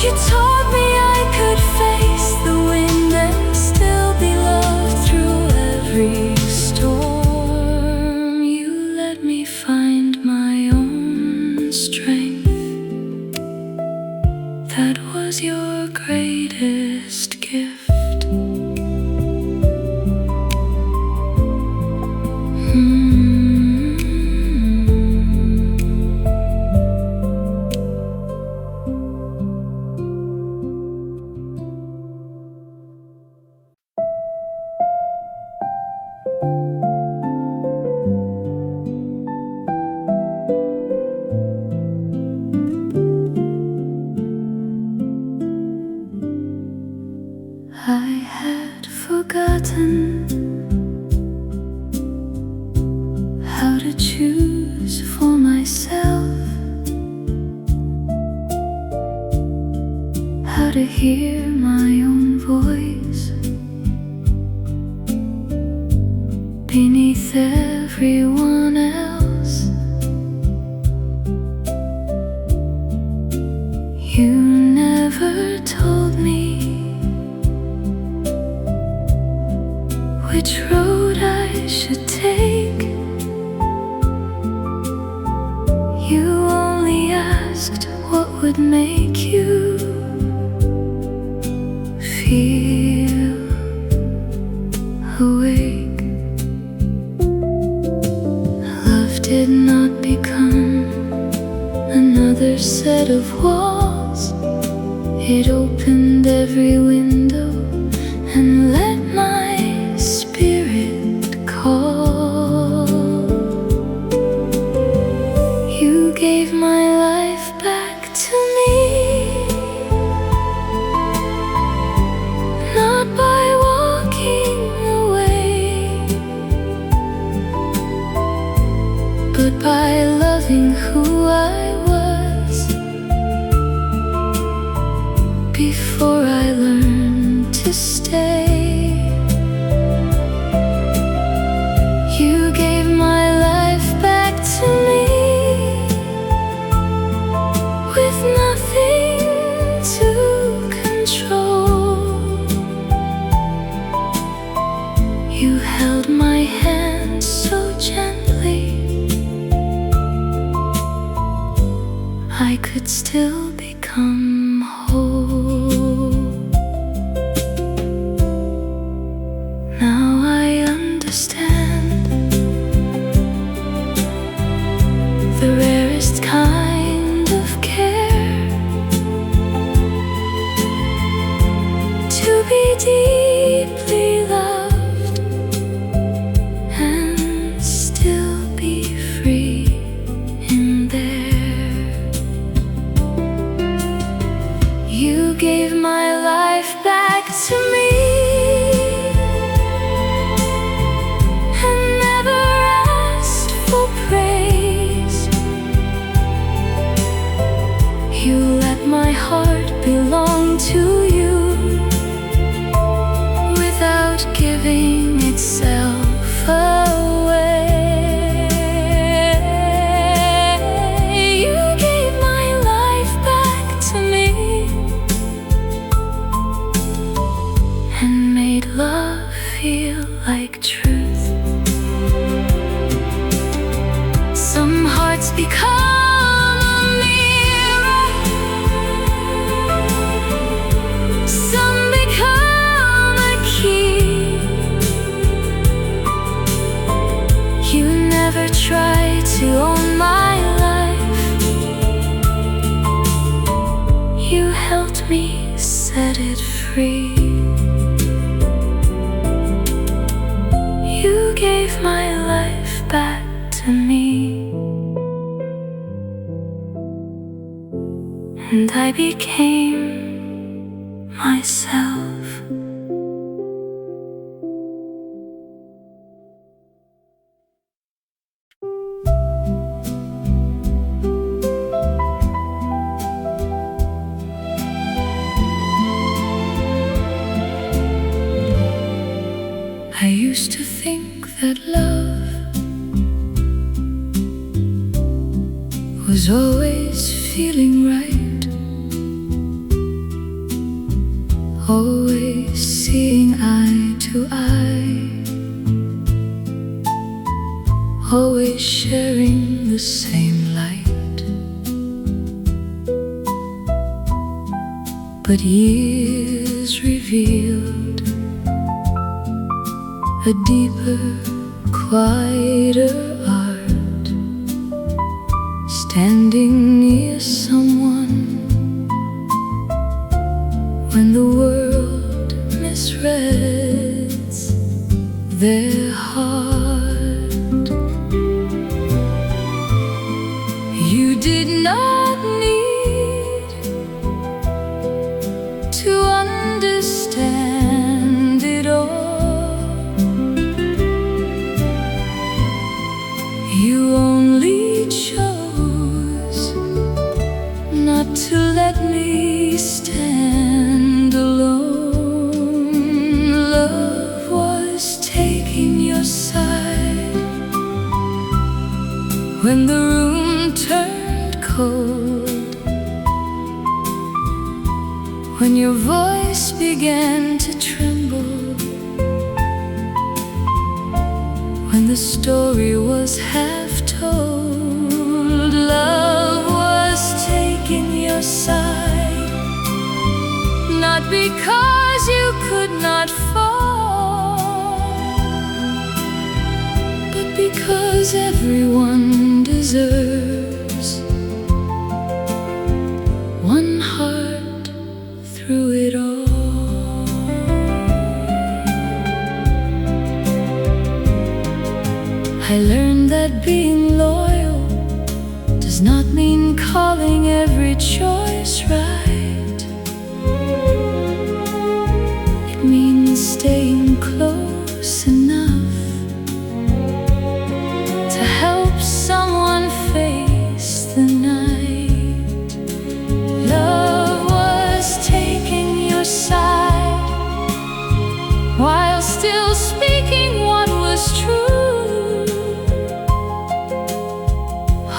You taught me I could face the wind and still be loved through every storm. You let me find my own strength. That was your greatest gift. I had forgotten how to choose for myself, how to hear my own voice beneath everyone else. You never told me which road I should take. You only asked what would make you feel awake. set of walls. It opened every window and let my spirit call. You gave my life back to me, not by walking away, but by loving who I was before I learned to stay. You gave my life back to me with nothing to control. You held my hand so gently, I could still become whole. Now I understand the rarest kind of care, to be deeply loved and still be free in there. You gave my life back to me and never asked for praise. You let my heart belong to you without giving itself away. You gave my life back to me and made love feel like truth. Some hearts become a mirror, some become a key. You never tried to own my life, you helped me set it free. You gave my life back to me, and I became myself. I used to think that love was always feeling right, always seeing eye to eye, always sharing the same light. But years revealed a deeper, quieter art, standing near someone when the world misreads their heart. You did not need to understand it all. You only chose not to let me stand alone. Love was taking your side when the room turned cold, when your voice began to tremble, when the story was half told. Love was taking your side, not because you could not fall, but because everyone deserves not mean calling every choice right. It means staying close enough to help someone face the night. Love was taking your side while still speaking what was true,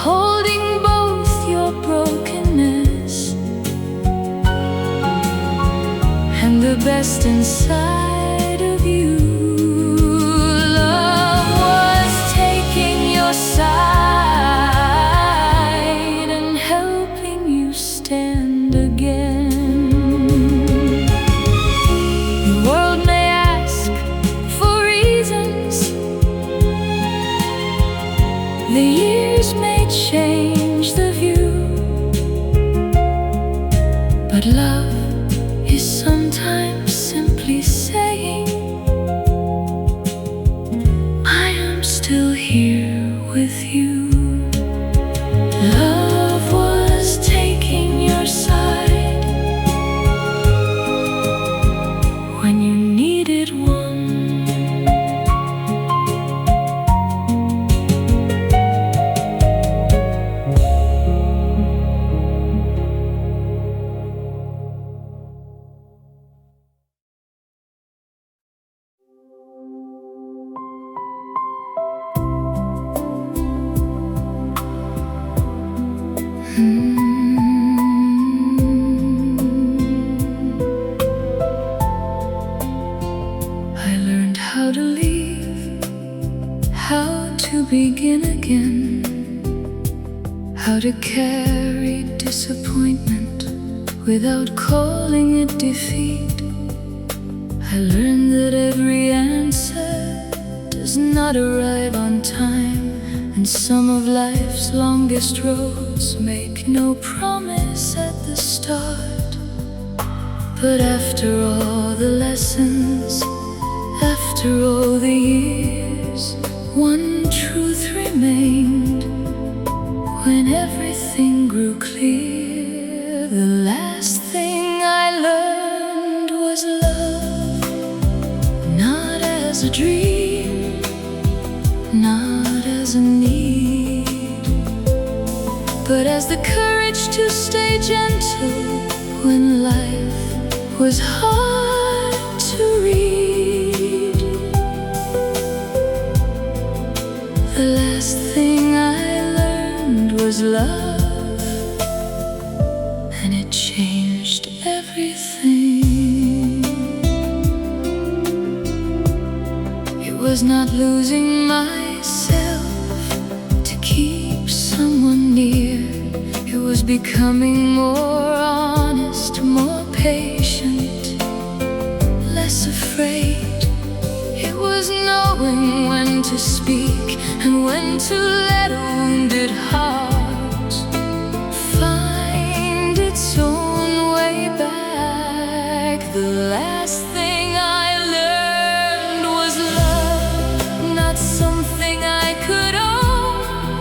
holding both your brokenness and the best inside of you. Love was taking your side and helping you stand again. The world may ask for reasons, the years may change the view, but love is sometimes simply saying, I am still here with you. Love was taking your side when you needed one. I learned how to leave, how to begin again, how to carry disappointment without calling it defeat. I learned that every answer does not arrive on time, and some of life's longest roads make no promise at the start. But after all the lessons, after all the years, one truth remained. When everything grew clear, the last thing I learned was love, not as a dream, not as a need, but as the courage to stay gentle when life was hard to read. The last thing I learned was love, and it changed everything. It was not losing myself to keep someone near. It was becoming more honest, more patient, less afraid. It was knowing when to speak and when to let a wounded heart find its own way back. The last thing I learned was love, not something I could own,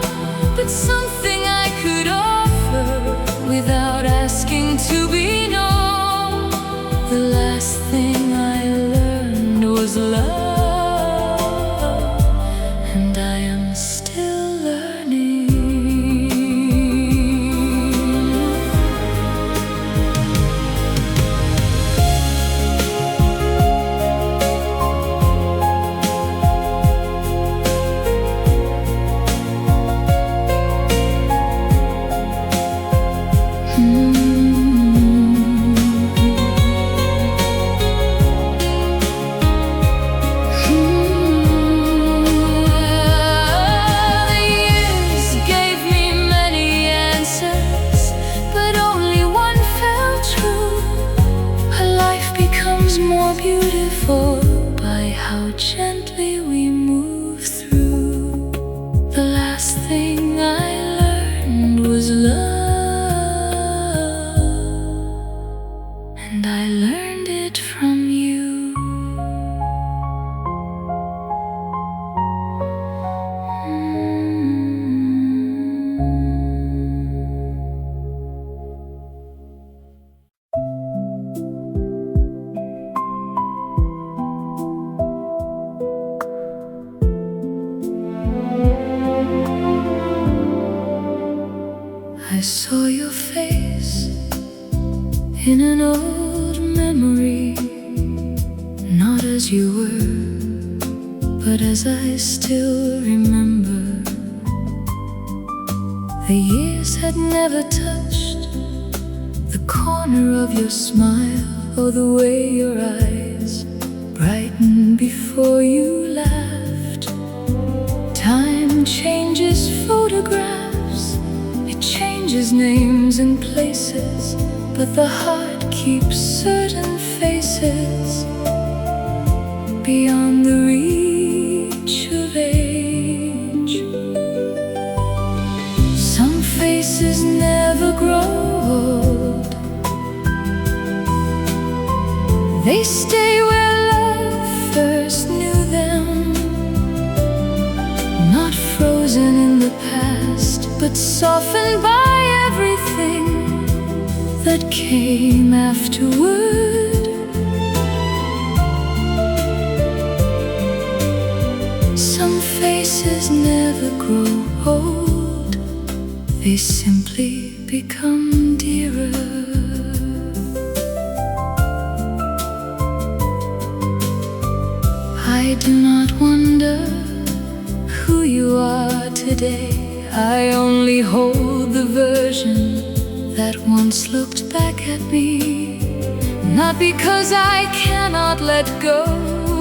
but something I could offer without asking to be known. The last thing I learned was love, and I am still learning. Beautiful by how gently we move through. The last thing I learned was love, and I learned it from you. I saw your face in an old memory, not as you were, but as I still remember. The years had never touched the corner of your smile, or the way your eyes brightened before you laughed. Time changes photographs, it changes names and places, but the heart keeps certain faces beyond the reach of age. Some faces never grow old, they stay where love first knew them, not frozen in the past, but softened by everything that came afterward. Some faces never grow old, they simply become dearer. I do not wonder who you are today. I only hold the version that once looked back at me, not because I cannot let go,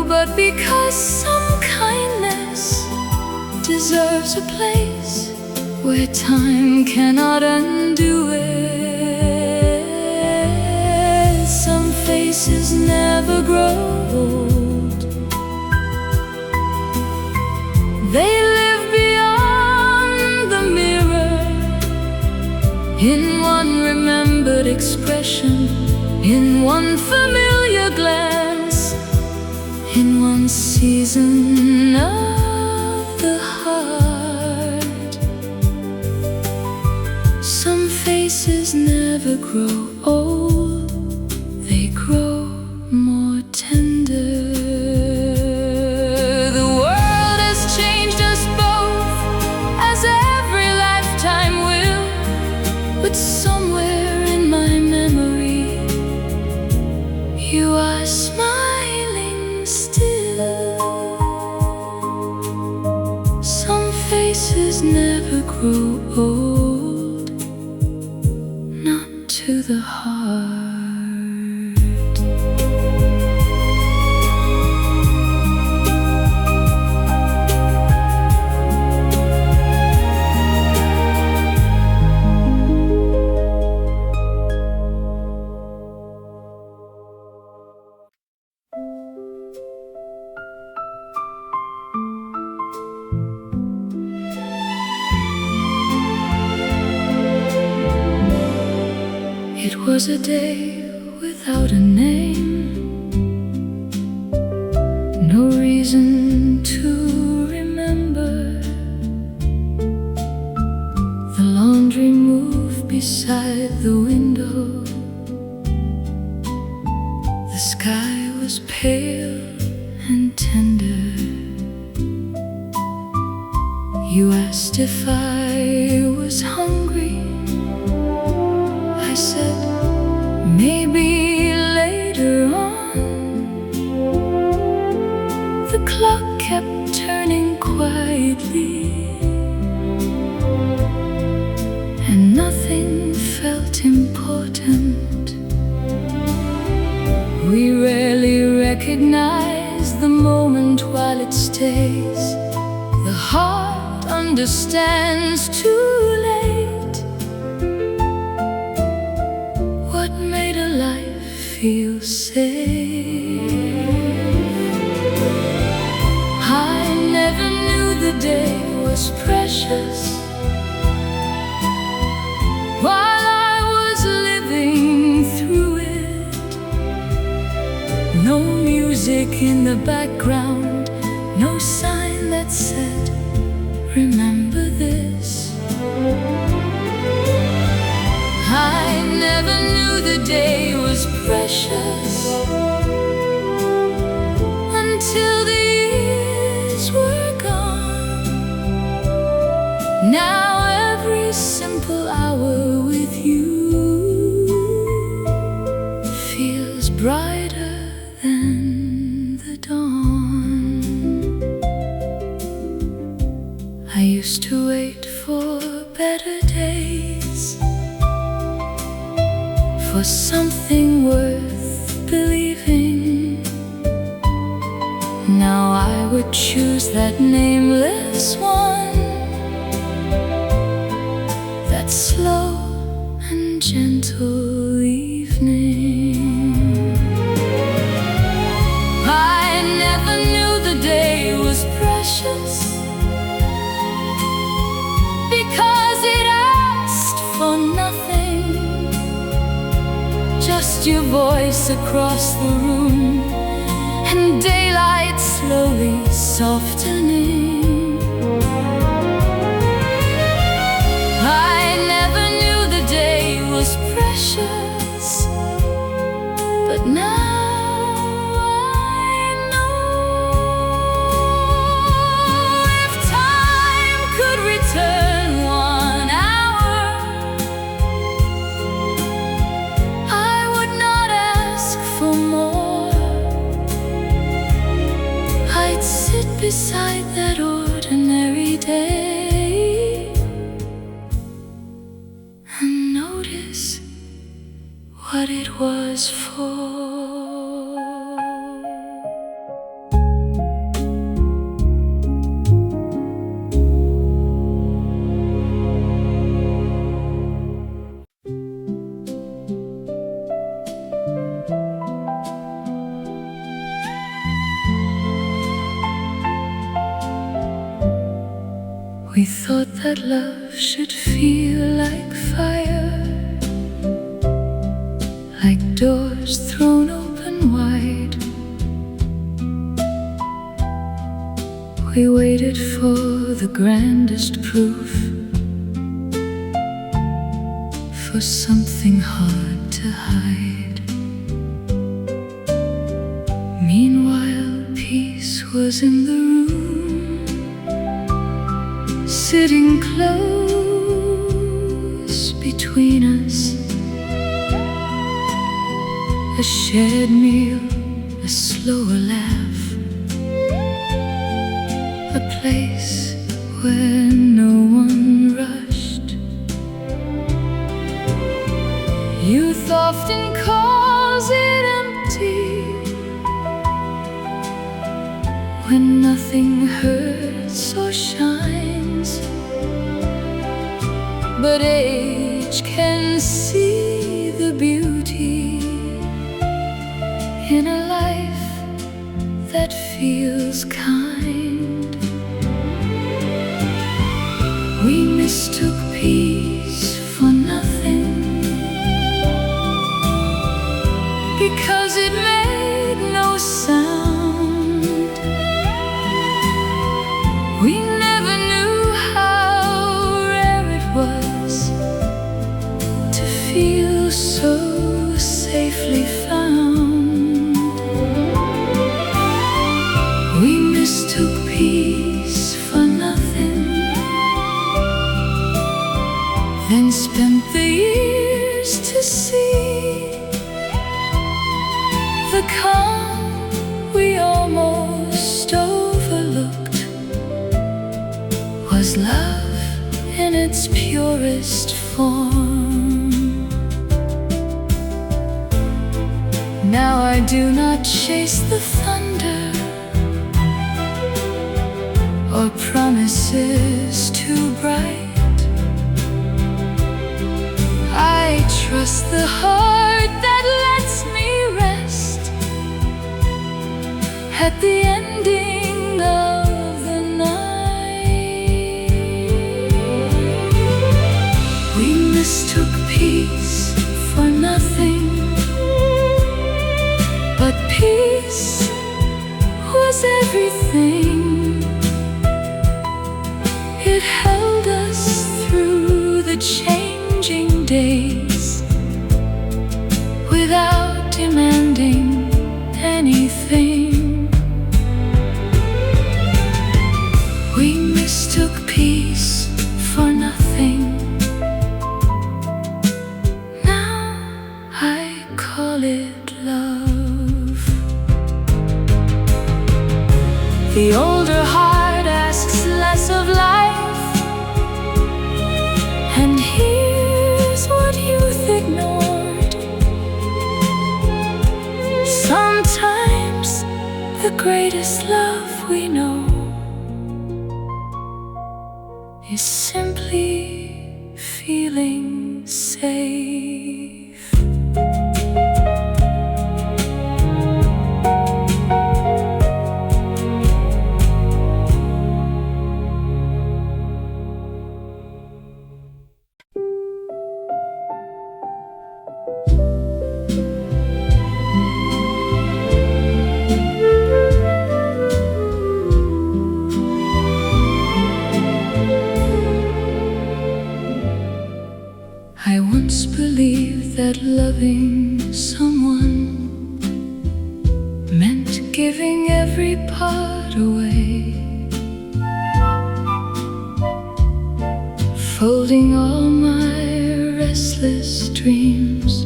but because some kindness deserves a place where time cannot undo it. Some faces never grow old, they live beyond the mirror, in one remembered expression, in one familiar glance, in one season of the heart. Some faces never grow old, they grow more tender. The world has changed us both, as every lifetime will, but somewhere in my memory you are smiling still. Some faces never grow old, not to the heart. It was a day without a name, no reason to remember. The laundry moved beside the window, the sky was pale and tender. You asked if I was hungry, I said, maybe later on. The clock kept turning quietly, and nothing felt important. We rarely recognize the moment while it stays. The heart understands too late what made a life feel safe. I never knew the day was precious while I was living through it. No music in the background, no sign that said, remember this. I never knew the day was precious until the years were gone. Now every simple hour for something worth believing. Now I would choose that nameless one, that slow and gentle evening. I never knew the day was precious, because it asked for nothing, just your voice across the room and daylight slowly softening. I never knew the day was precious, but now beside that ordinary day and notice what it was for. We thought that love should feel like fire, like doors thrown open wide. We waited for the grandest proof, for something hard to hide. Meanwhile, peace was in the room, sitting close between us. A shared meal, a slower laugh, a place where no one rushed. Youth often calls it empty, when nothing hurts or shines, but age can see the beauty in a life that feels kind. We mistook peace for nothing, because it made no sound. We never knew how rare it was to feel so safely found. We mistook peace for nothing, then spent the years to see the calm we almost overlooked was love in its purest form. Now I do not chase the thunder or promises too bright. I trust the heart that lets me rest at the ending of the night. We mistook peace for nothing, but peace was everything. It held us through the changing days without demanding anything. We mistook peace for nothing. Now I call it love. The older heart asks less of life, and here's what youth ignored: The greatest love we know is simply feeling safe. I once believed that loving someone meant giving every part away, folding all my restless dreams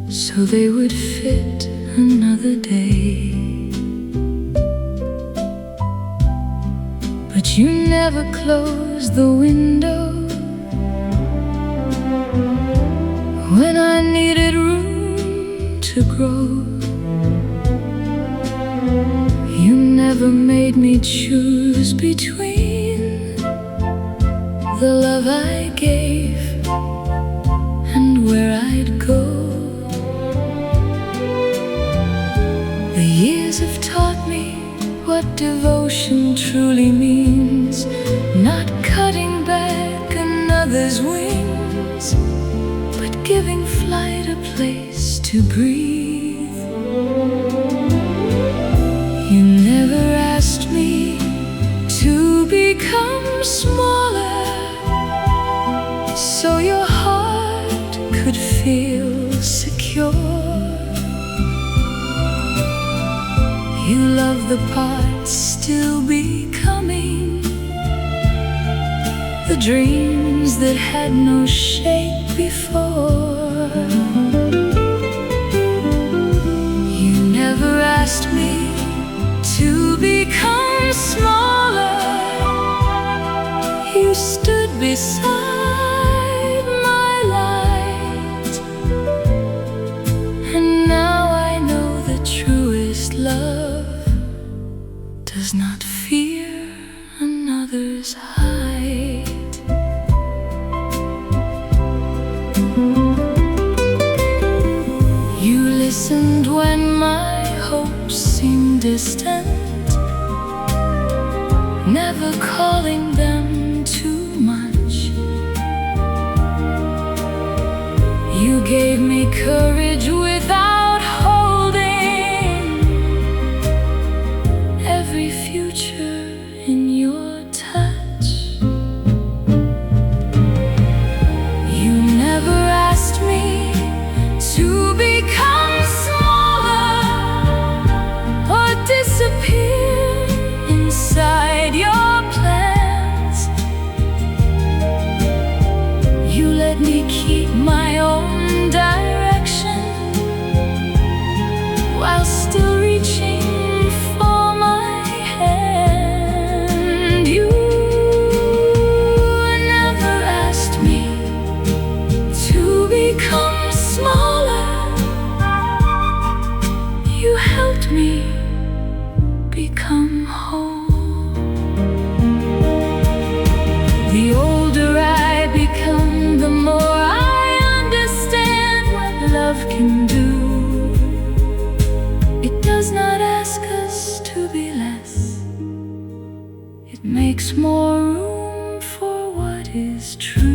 so they would fit another day. But you never closed the window when I needed room to grow. You never made me choose between the love I gave and where I'd go. The years have taught me what devotion truly means, not cutting back another's wings, giving flight a place to breathe. You never asked me to become smaller so your heart could feel secure. You love the parts still becoming, the dreams that had no shape before. You never asked me to become smaller. You stood beside my light, and now I know the truest love does not fear another's height. You listened when my hopes seemed distant, never calling them too much. You gave me courage without holding every future in your touch. You never asked me to become smaller or disappear inside your plans. You let me keep my own direction while still reaching for my hand. You never asked me to become smaller. You helped me become whole. The older I become, the more I understand what love can do. It does not ask us to be less. It makes more room for what is true.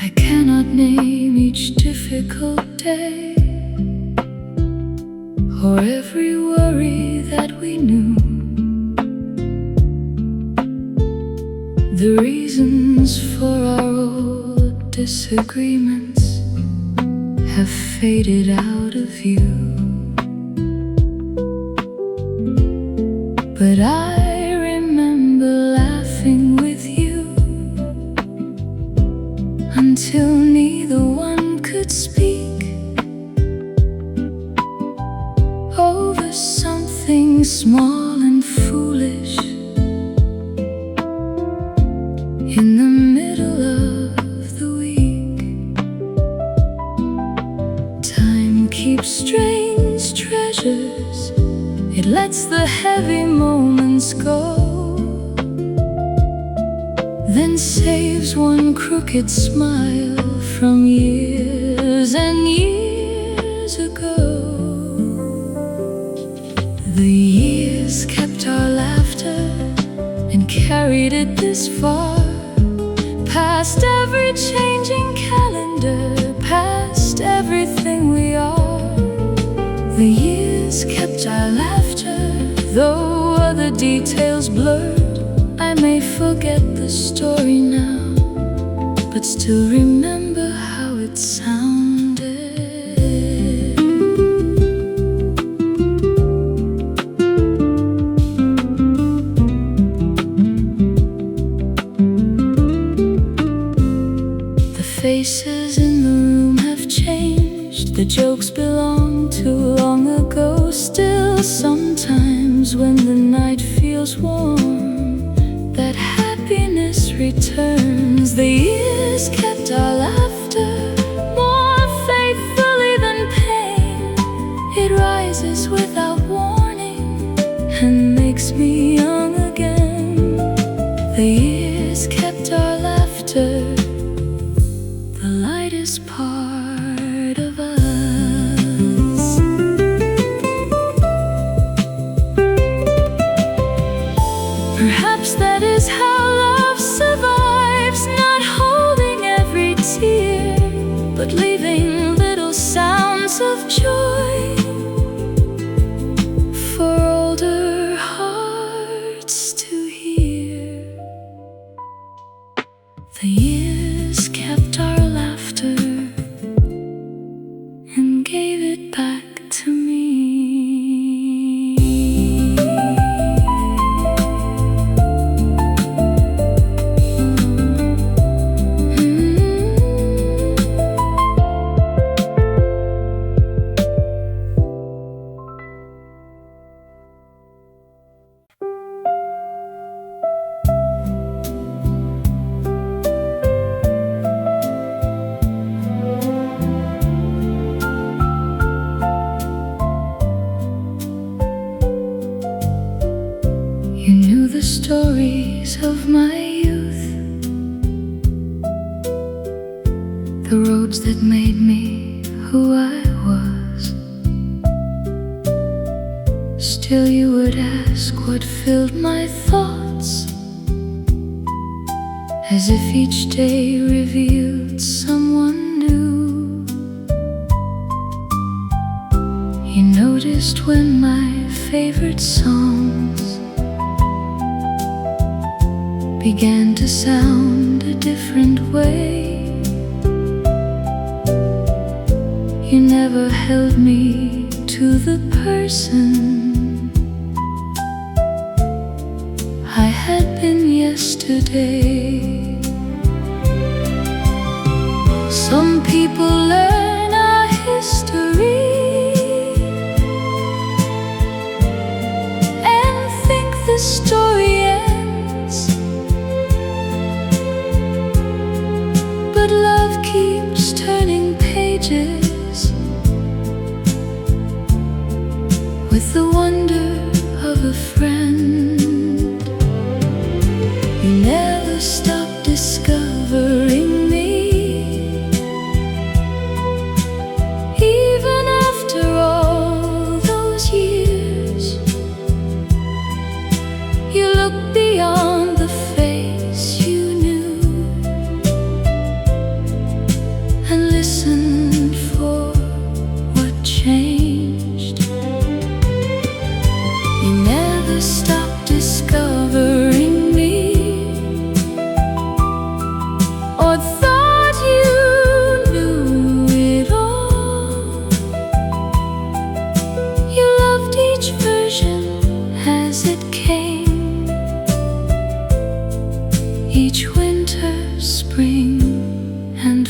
I cannot name each difficult day or every worry that we knew. The reasons for our old disagreements have faded out of view. But I remember until neither one could speak over something small and foolish. In the middle of the week, time keeps strange treasures. It lets the heavy moments go, then saves one crooked smile from years and years ago. The years kept our laughter and carried it this far, past every changing calendar, past everything we are. The years kept our laughter, though other details blurred. I may forget the story now, but still remember how it sounded. The faces in the room have changed. The jokes belong to long ago. Still, sometimes when the night feels warm, that happiness returns. The years kept our laughter more faithfully than pain. It rises without warning and makes me young again. The years kept our laughter, the lightest part of us. Perhaps that is how love survives, not holding every tear, but leaving little sounds of joy for older hearts to hear. The years kept our laughter and gave it back to me. You knew the stories of my youth, the roads that made me who I was. Still you would ask what filled my thoughts, as if each day revealed someone new. You noticed when my favorite songs began to sound a different way. You never held me to the person I had been yesterday. Some people learn our history and think the story ends, but love keeps turning pages with the wonder of a friend. You never stop discovering me, even after all those years. You look beyond the face you knew and listened for what changed. You never stopped discovering me, or thought you knew it all. You loved each version as it came, each winter, spring, and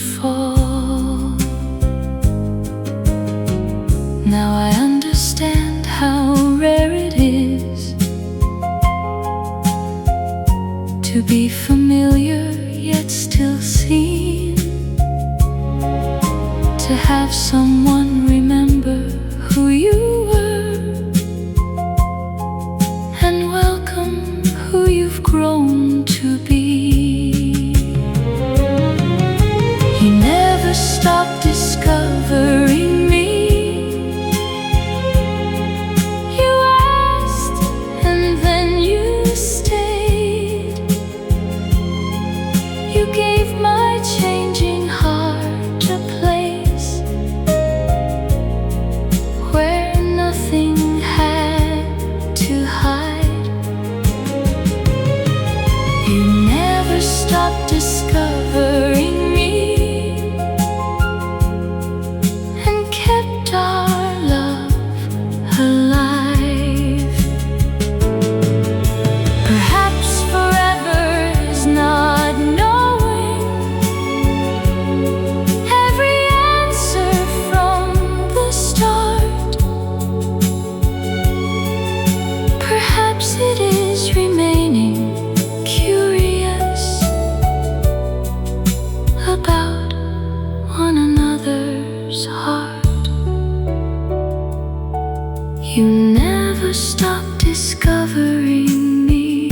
You never stop discovering me,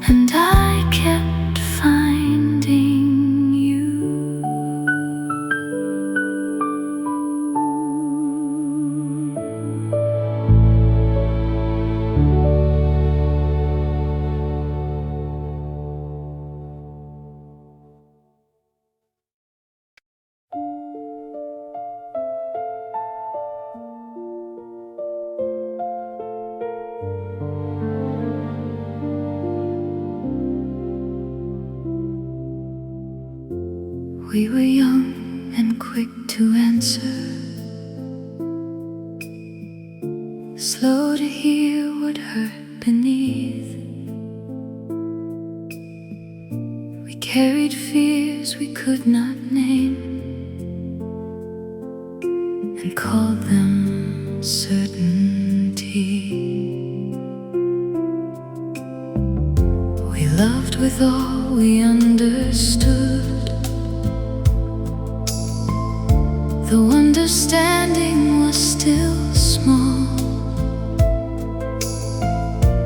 and I kept finding you. We were young and quick to answer, slow to hear what hurt beneath. We carried fears we could not name and called them certainty. We loved with all we understood, though understanding was still small.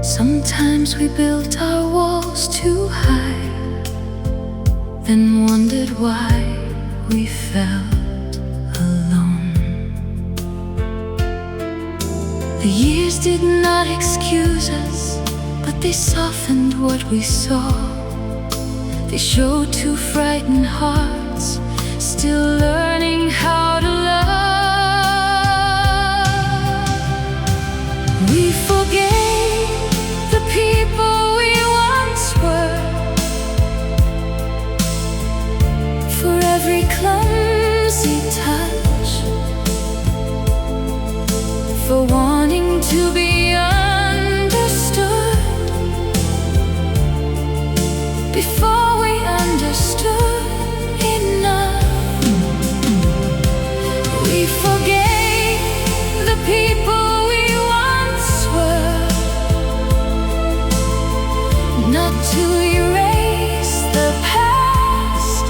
Sometimes we built our walls too high, then wondered why we felt alone. The years did not excuse us, but they softened what we saw. They showed two frightened hearts still learning how to love. We forgave the people we once were, for every clumsy touch, for wanting to be understood before we understood enough. We forgave the people we once were, not to erase the past,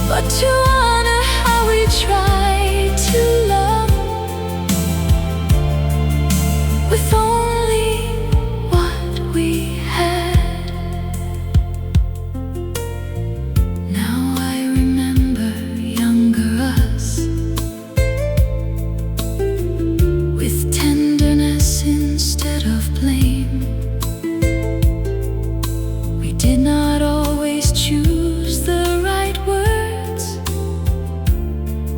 but to honor how we tried to love with only what we had. Now I remember younger us, with tenderness instead of blame. We did not always choose the right words,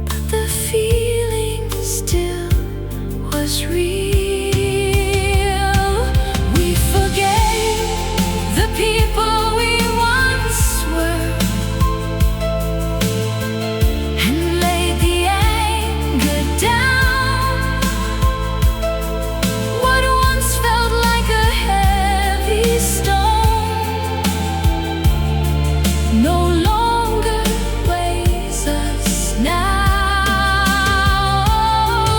but the feeling still was real. We forgave the people we once were, and laid the anger down. What once felt like a heavy stone no longer weighs us now.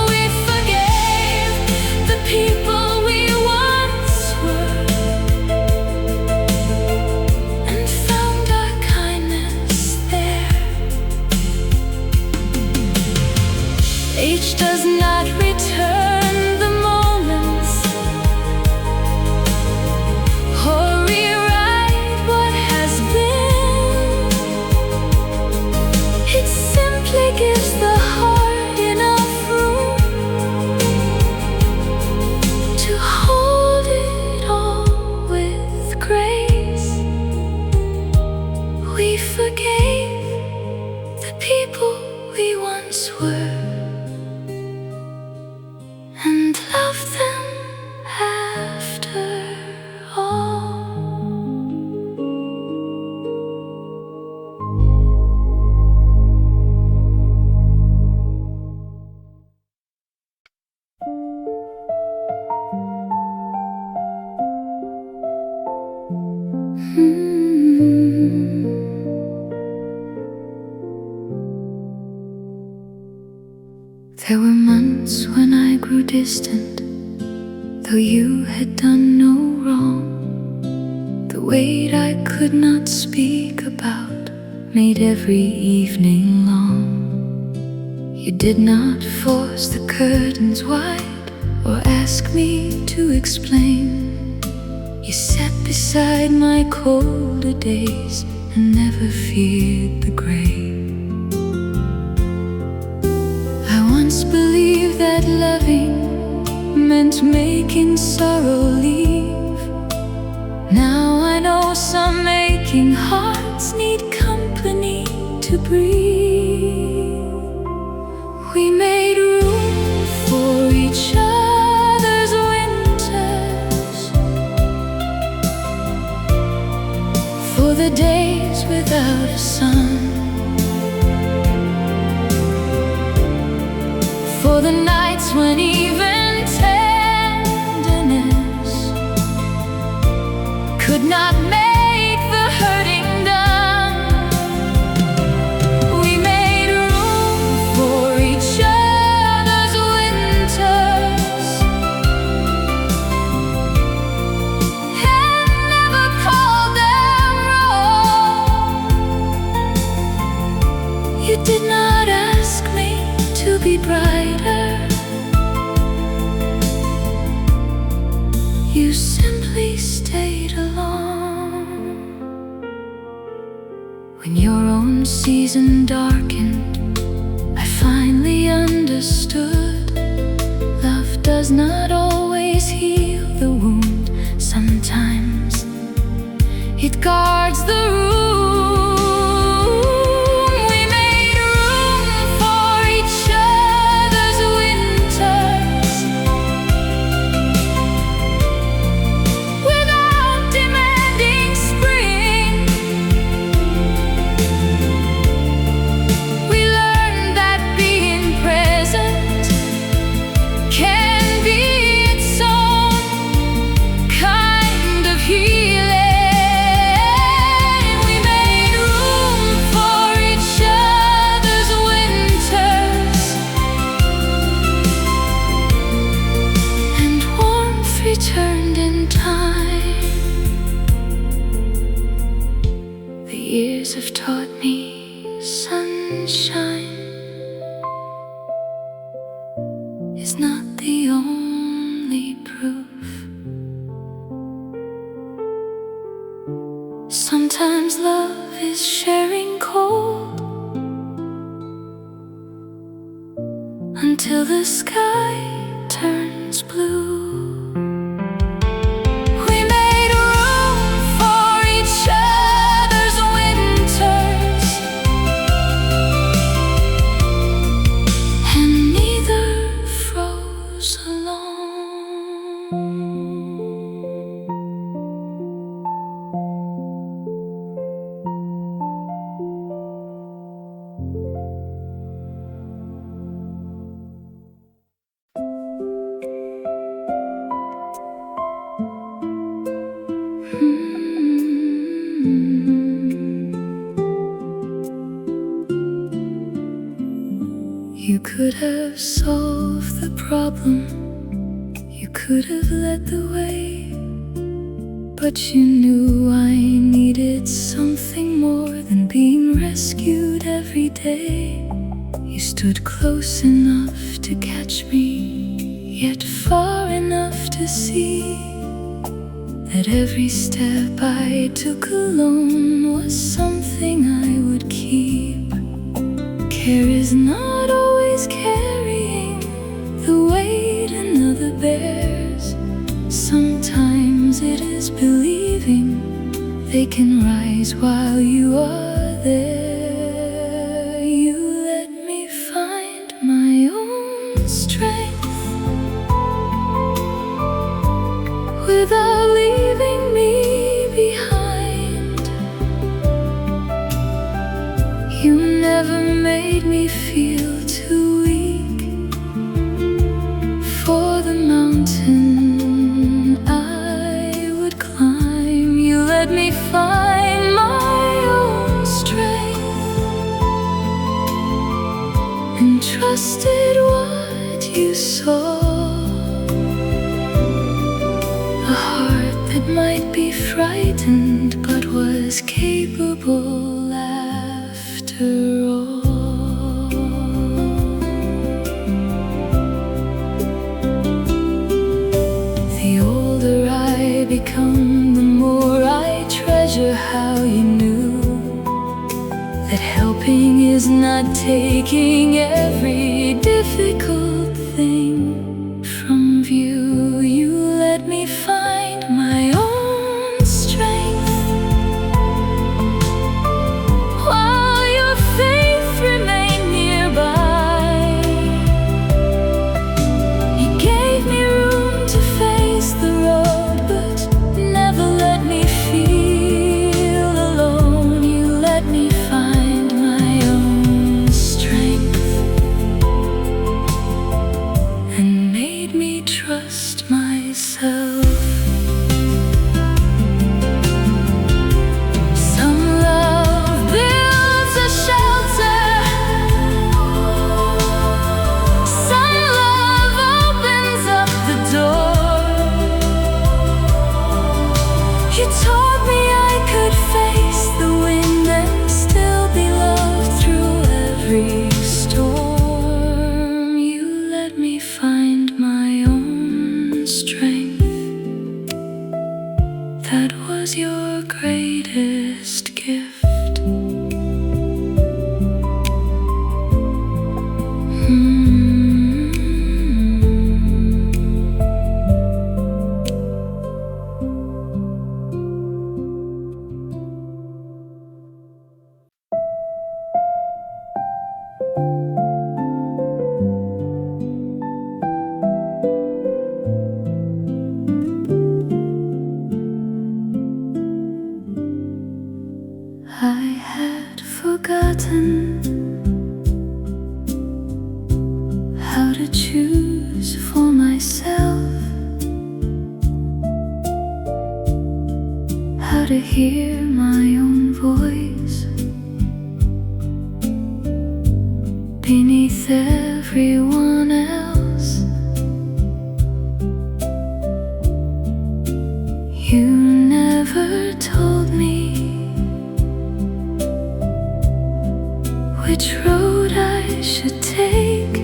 We forgave the people we once were, and found our kindness there. Age does not return the moments or rewrite what has been. It simply gives the heart enough room to hold it all with grace. We forgave the people we once were, and loved them after all. There were months when I grew distant, though you had done no wrong. The weight I could not speak about made every evening long. You did not force the curtains wide or ask me to explain. You sat beside my colder days and never feared the gray. I once believed that loving meant making sorrow leave. Now I know some aching hearts need company to breathe. We made room for each other's winters, for the days without a sun, for the nights when even tenderness could not make the hurting done. We made room for each other's winters and never called them wrong. You did not ask me to be brighter. You simply stayed along. When your own season darkened, I finally understood. Love does not always heal the wound. Sometimes it guards the room. We made room for each other's winters without demanding spring. We learned that being present can be its own kind of healing. We made room for each other's winters and warmth returned in time. The years have taught me sunshine is not the only proof. Sometimes love is sharing cold until the sky turns blue. We made room for each other's winters and neither froze alone. You could have solved the problem, you could have led the way, but you knew I needed something more than being rescued every day. You stood close enough to catch me, yet far enough to see that every step I took alone was something I would keep. Care is not always carrying the weight another bears. Sometimes it is believing they can rise while you are there. You let me find my own strength without leaving me behind. You never made me feel too weak for the mountain I would climb. You let me find my own strength and trusted what you saw. A heart that might be frightened but was capable after all. taking every difficult thing from view. You let me find my own strength, while your faith remained nearby. You gave me room to face the road, but never let me feel alone. You let me find my own strength and made me trust myself. Some love builds a shelter, some love opens up the door. You taught me I could face the wind and still be loved through every storm. You let me find my own strength. That was your greatest gift. I had forgotten how to choose for myself, how to hear my own voice beneath everyone else. You never told me which road I should take.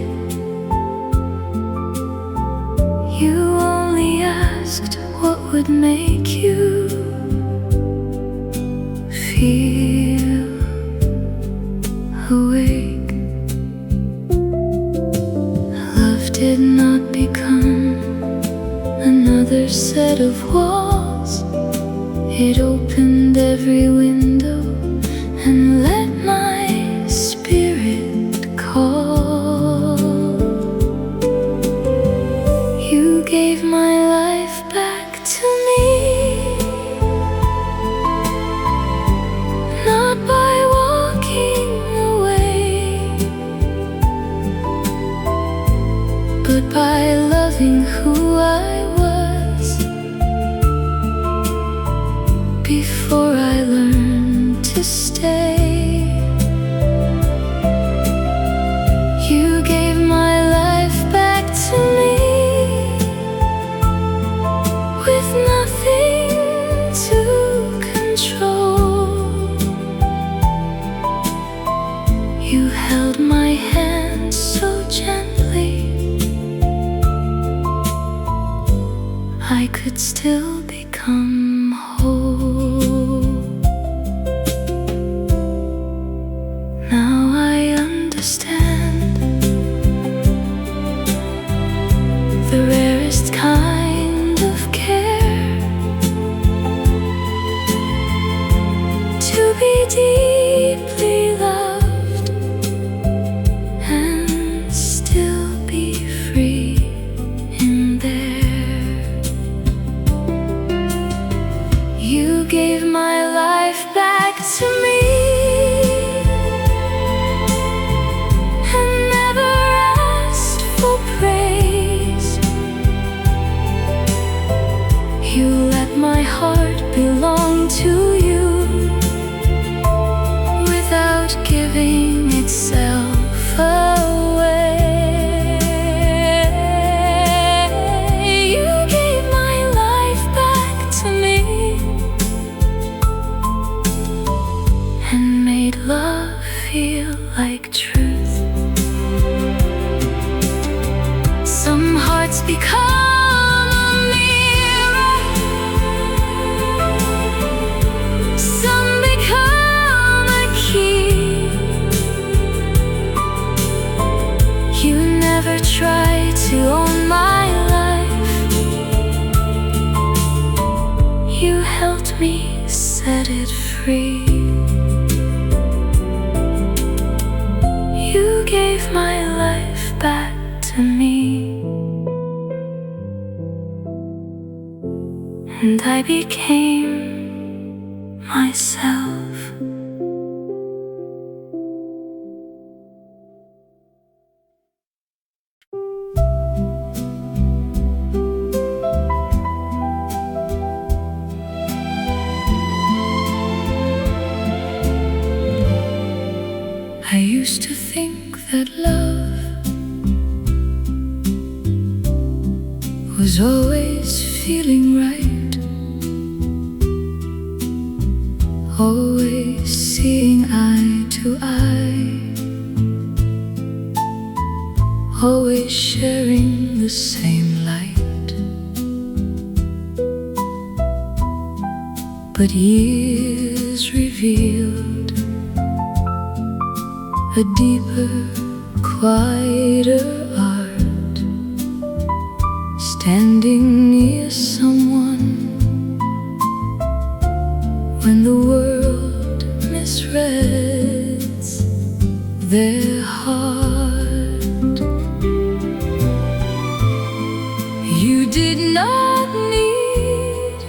You only asked what would make you feel awake. Love did not become another set of walls. It opened every window and let my spirit call. You gave my life back to me, not by walking away, but by loving who I was before I learned to stay. You gave my life back to me with nothing to control. You held my hand so gently, I could still become whole. Now I understand the rarest kind of care, to be deeply loved and still be free in there. You gave my life back to me and never asked for praise. You let my heart belong to you without giving itself away. You gave my life back to me and made love feel like truth. Some hearts become a mirror, some become a key. never try to own my life. You helped me set it free. You gave my life back to me, and I became myself. I used to think that love was always feeling right, always seeing eye to eye, always sharing the same light. But years revealed a deeper, quieter art, standing near someone when the world misreads their heart. You did not need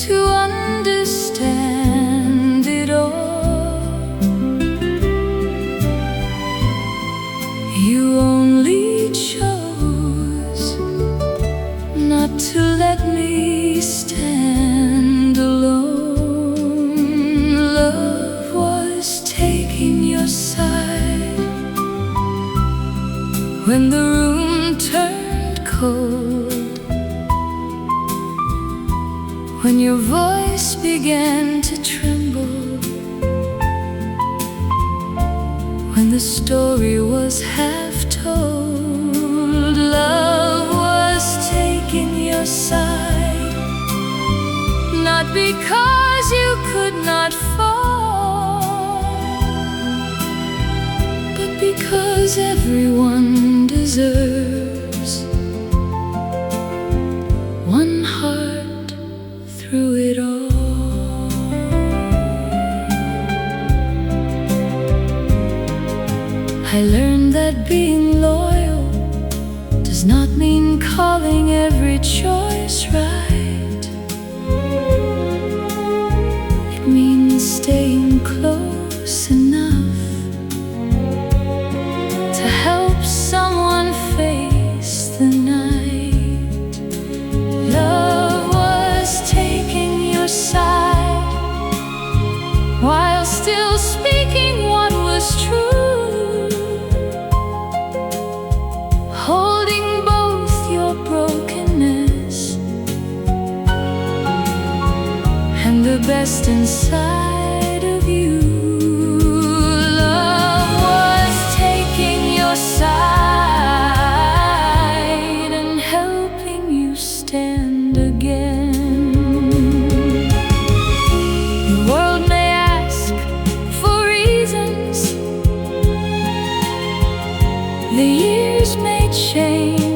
to understand it all. You only chose not to let me stand alone. Love was taking your side when the room turned cold, when your voice began to tremble, when the story was half told. Love was taking your side, not because you could not fall, but because everyone deserves one heart through it all. I learned that being loyal does not mean calling every choice right. It means staying close enough to help someone face the night. Love was taking your side while still speaking what was true, holding both your brokenness and the best inside of you. Love was taking your side and helping you stand again. The world may ask for reasons, the years may change,